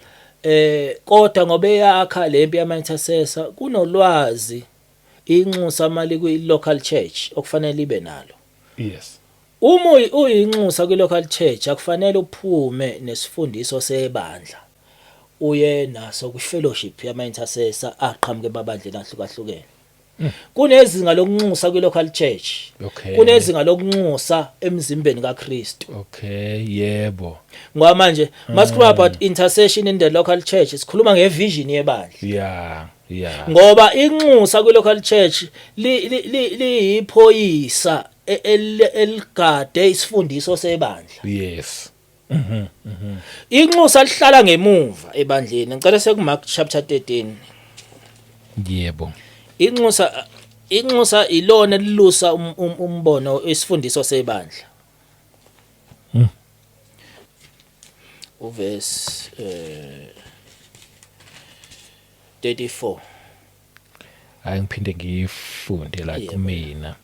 [SPEAKER 1] Kodwa ngoba yakha lempi yama intercessor kunolwazi inxusa mali kwi local church okufanele ibe nalo
[SPEAKER 2] Yes.
[SPEAKER 1] Uma uyinxusa kwi local church akufanele uphume nesifundiso sebandla uye naso ku fellowship yama intercessor aqhamuke emabandleni ahlukahlukene. Kunezinga lokunxusa kwi local church.
[SPEAKER 2] Okay.
[SPEAKER 1] Kunezinga lokunxusa emzimbeni kaKristu.
[SPEAKER 2] Okay, yebo.
[SPEAKER 1] Ngoba manje masikhuluma about intercession in the local church sikhuluma ngevision yebandla.
[SPEAKER 2] Yeah.
[SPEAKER 1] Ngoba inxusa kwi local church liyiphoyisa eligade isifundiso sebandla.
[SPEAKER 2] Yes.
[SPEAKER 1] Inxusa lihlala ngemuva ebandleni. Ngicela sekuMark chapter 13.
[SPEAKER 2] Yebo.
[SPEAKER 1] Inxusa ilona lilusa umbono isifundiso sebandla. Uverse 34.
[SPEAKER 2] Angiphinde ngifunde la kumina.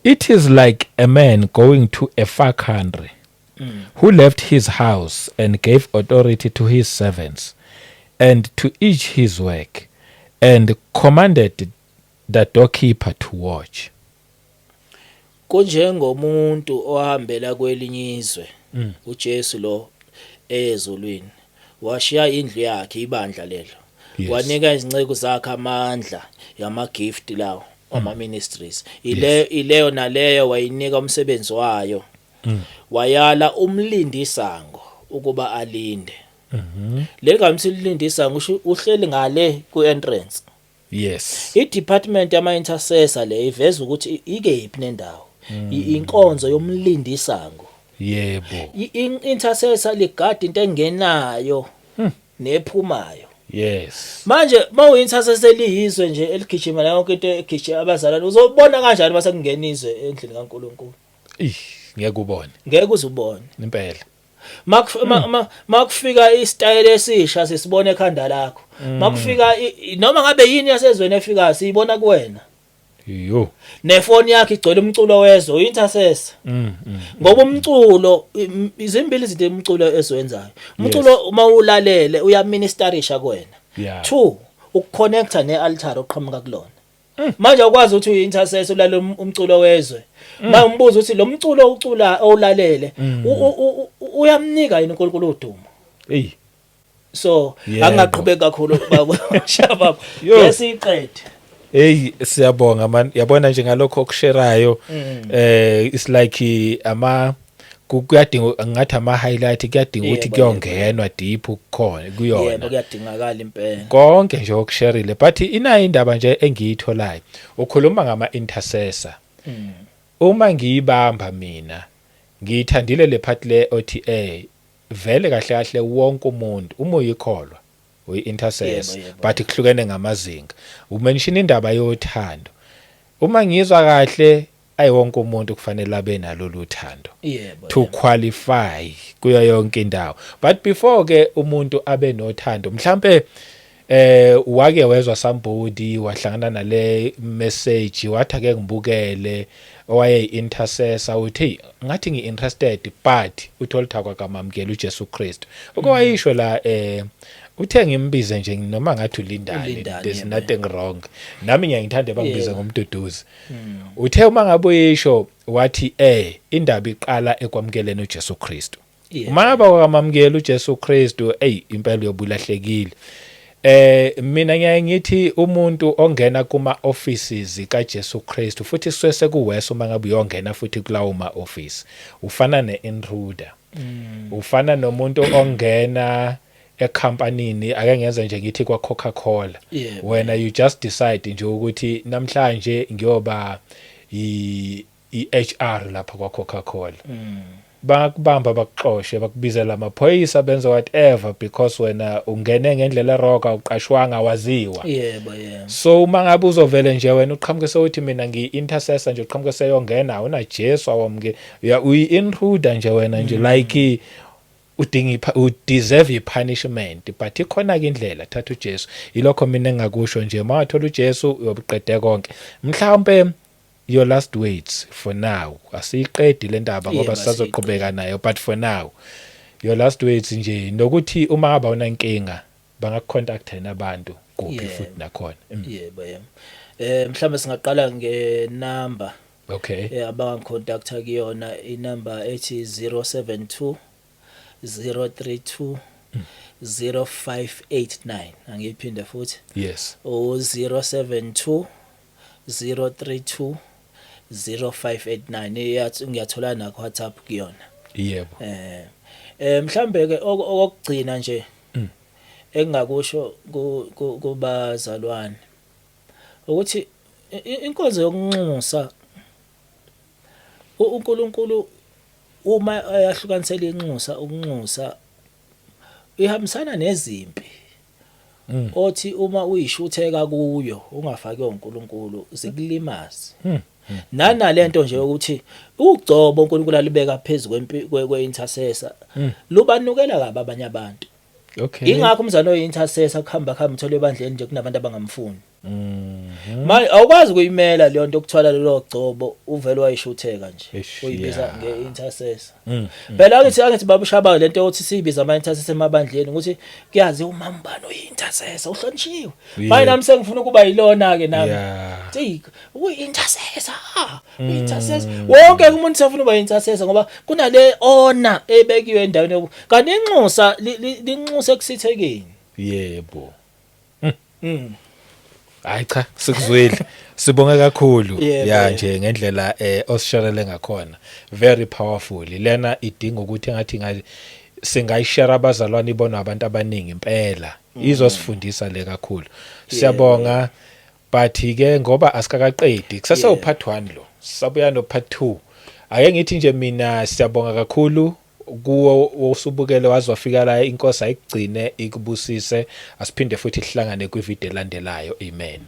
[SPEAKER 2] It is like a man going to a far country who left his house and gave authority to his servants and to each his work and commanded the doorkeeper to watch.
[SPEAKER 1] Kunjengomuntu ohambela kwelinye izwe uJesu lo ezulwini washiya indlu yakhe ibandla lelo wanika izinceke zakhe amandla yama gift lawo ama ministries ileyo naleyo wayinika umsebenzi wayo wayala umlindi isango ukuba alinde lekamsi lilindi isango uhleli ngale ku entrance.
[SPEAKER 2] Yes.
[SPEAKER 1] I-department yama intercessor le iveza ukuthi ikephi nendawo inkonzo yomlindi isango.
[SPEAKER 2] Yebo.
[SPEAKER 1] I-intercessor ligada into engenayo nephumayo.
[SPEAKER 2] Yes.
[SPEAKER 1] Manje mawu-intercessor liyizwe nje eligijima la yonke into egijima abazalwane uzobona kanjani mase kungena izwe endlini kaNkulunkulu?
[SPEAKER 2] Ngeke ubone.
[SPEAKER 1] Ngeke uzubone.
[SPEAKER 2] Impela.
[SPEAKER 1] Makufika istyle esisha sisibone ekhanda lakho. Makufika noma ngabe yini yasezweni efika siyibona kuwena.
[SPEAKER 2] Yo.
[SPEAKER 1] Nefoni yakhe igcwele umculo wezwe uintercessor. Ngoba umculo izimbili izinto umculo esiwenzayo. Umculo uma ulalele uyaministerisha kuwena. 2 ukuconnecta nealtar oqhamuka kulona. Manje ukwazi ukuthi uintercessor ulale umculo wezwe. Uma umbuza ukuthi lo mculo ucula olalele uyamnika yini uNkulunkulu udumo. So angaqhubeka kakhulu baba shaba. Yesiqede.
[SPEAKER 2] Hey siyabonga man yabona nje ngalokho okusherayo it's like kuyadinga ngathi ama highlight kuyadinga ukuthi kuyongenwa deep kukhona kuyona.
[SPEAKER 1] Yebo kuyadingakala impela.
[SPEAKER 2] Konke nje okusherile but inayo indaba nje engiyitholayo ukhuluma ngama intercessor. Uma ngiyibamba mina ngiyithandile le part le OTA vele kahle kahle wonke umuntu uma uyikholwa uyi-intercessor but kuhlukene ngamazinga. Umention indaba yothando. Uma ngizwa kahle ayiwonke umuntu kufanele abe nalo luthando to qualify kuyo yonke indawo. But before ke umuntu abe nothando mhlambe wake wezwa somebody wahlangana nale message wathi ake ngibukele owaye intercessor uthi ngathi ngiinterested but utholitha kwakamamkela uJesu Kristu. Okwayisho la uthe ngimbize nje noma ngathi ulindane there's nothing wrong. Nami ngiyangithanda bangibiza ngomduduzi. Uthe uma ngabe uyisho wathi indaba iqala ekwamkeleni uJesu Kristu. Uma ngabe wakamamkela uJesu Kristu impela yobulahlekile. Mina ngiyayithi umuntu ongena kuma offices kaJesu Kristu futhi sese kuwese uma ngabe uyongena futhi kulawo ma office ufana neintruder. Ufana nomuntu ongena ecompanyini ake ngenza nje ngithi kwa Coca-Cola wena you just decide nje ukuthi namhlanje ngiyoba i-HR lapha kwa Coca-Cola. Bakubamba bakuxoshe bakubizela amaphoyisa benza whatever because wena ungene ngendlela eroka uqashwanga waziwa. So uma ngabe uzovele nje wena uqhamuke sewuthi mina ngi-intercessor nje uqhamuke seyongena una Jesu awamke uyi-intruder nje wena nje like deserve punishment but ikhona ke indlela thatha uJesu ilokho mina engakusho nje mawathola uJesu uyobuqede konke mhlawumbe your last words for now asiqedi le ndaba ngoba sisazoqhubeka nayo but for now your last words nje nokuthi uma ngaba unankinga bangakucontact nabantu kuphi futhi nakhona.
[SPEAKER 1] Mhlawumbe singaqala ngenamba
[SPEAKER 2] Okay.
[SPEAKER 1] abangicontacta kuyona inamba ethi 072 032 0589 angiyiphinde futhi
[SPEAKER 2] Yes.
[SPEAKER 1] 072 032 0589 iyathi ngiyathola nakho WhatsApp kuyona.
[SPEAKER 2] Yebo.
[SPEAKER 1] Mhlambe ke okugcina nje engingakusho kubazalwane ukuthi inkonzo yokunxusa uNkulunkulu uma ayahlukanisela ukunxusa ihambisana nezimpi. Othi uma uyishutheka kuyo ungafaki uNkulunkulu zikulimaza. Nalento nje ukuthi ugcobo uNkulunkulu alibeka phezulu kwe-intercessor lubanukela kabi abanye abantu.
[SPEAKER 2] Okay.
[SPEAKER 1] Ingakho umzana oyi-intercessor kuhamba uthole ebandleni nje kunabantu abangamfuni. Manje awukwazi ukuyimela leyo nto okuthwala lelo gcobo uvele wayishutheka nje uyibiza nge-intercessor. Phela angithi babushabayo lento ukuthi siyibiza ama-intercessor emabandleni ukuthi kuyazi umambano oyi-intercessor uhlonishwe. Manje nami sengifuna ukuba yilona ke nami. Tsika uyi-intercessor uyi-intercessor wonke umuntu sefuna ukuba yi-intercessor ngoba kunale honor ebekiwe endaweni kanti inxusa linxusa ekusithekeni.
[SPEAKER 2] Yebo. Hayi cha sikuzwile sibonga kakhulu ya nje ngendlela osisharele ngakhona very powerful lena idinga ukuthi ngathi singayishare abazalwane ibona abantu abaningi impela izosifundisa le kakhulu siyabonga but ke ngoba asikakaqedi kusase upart 1 lo sabuya no part 2 ake ngithi nje mina siyabonga kakhulu kuwo osubukele wazofika la inkosi ayigcine ikubusise asiphinde futhi sihlangane kwivideo elandelayo amen.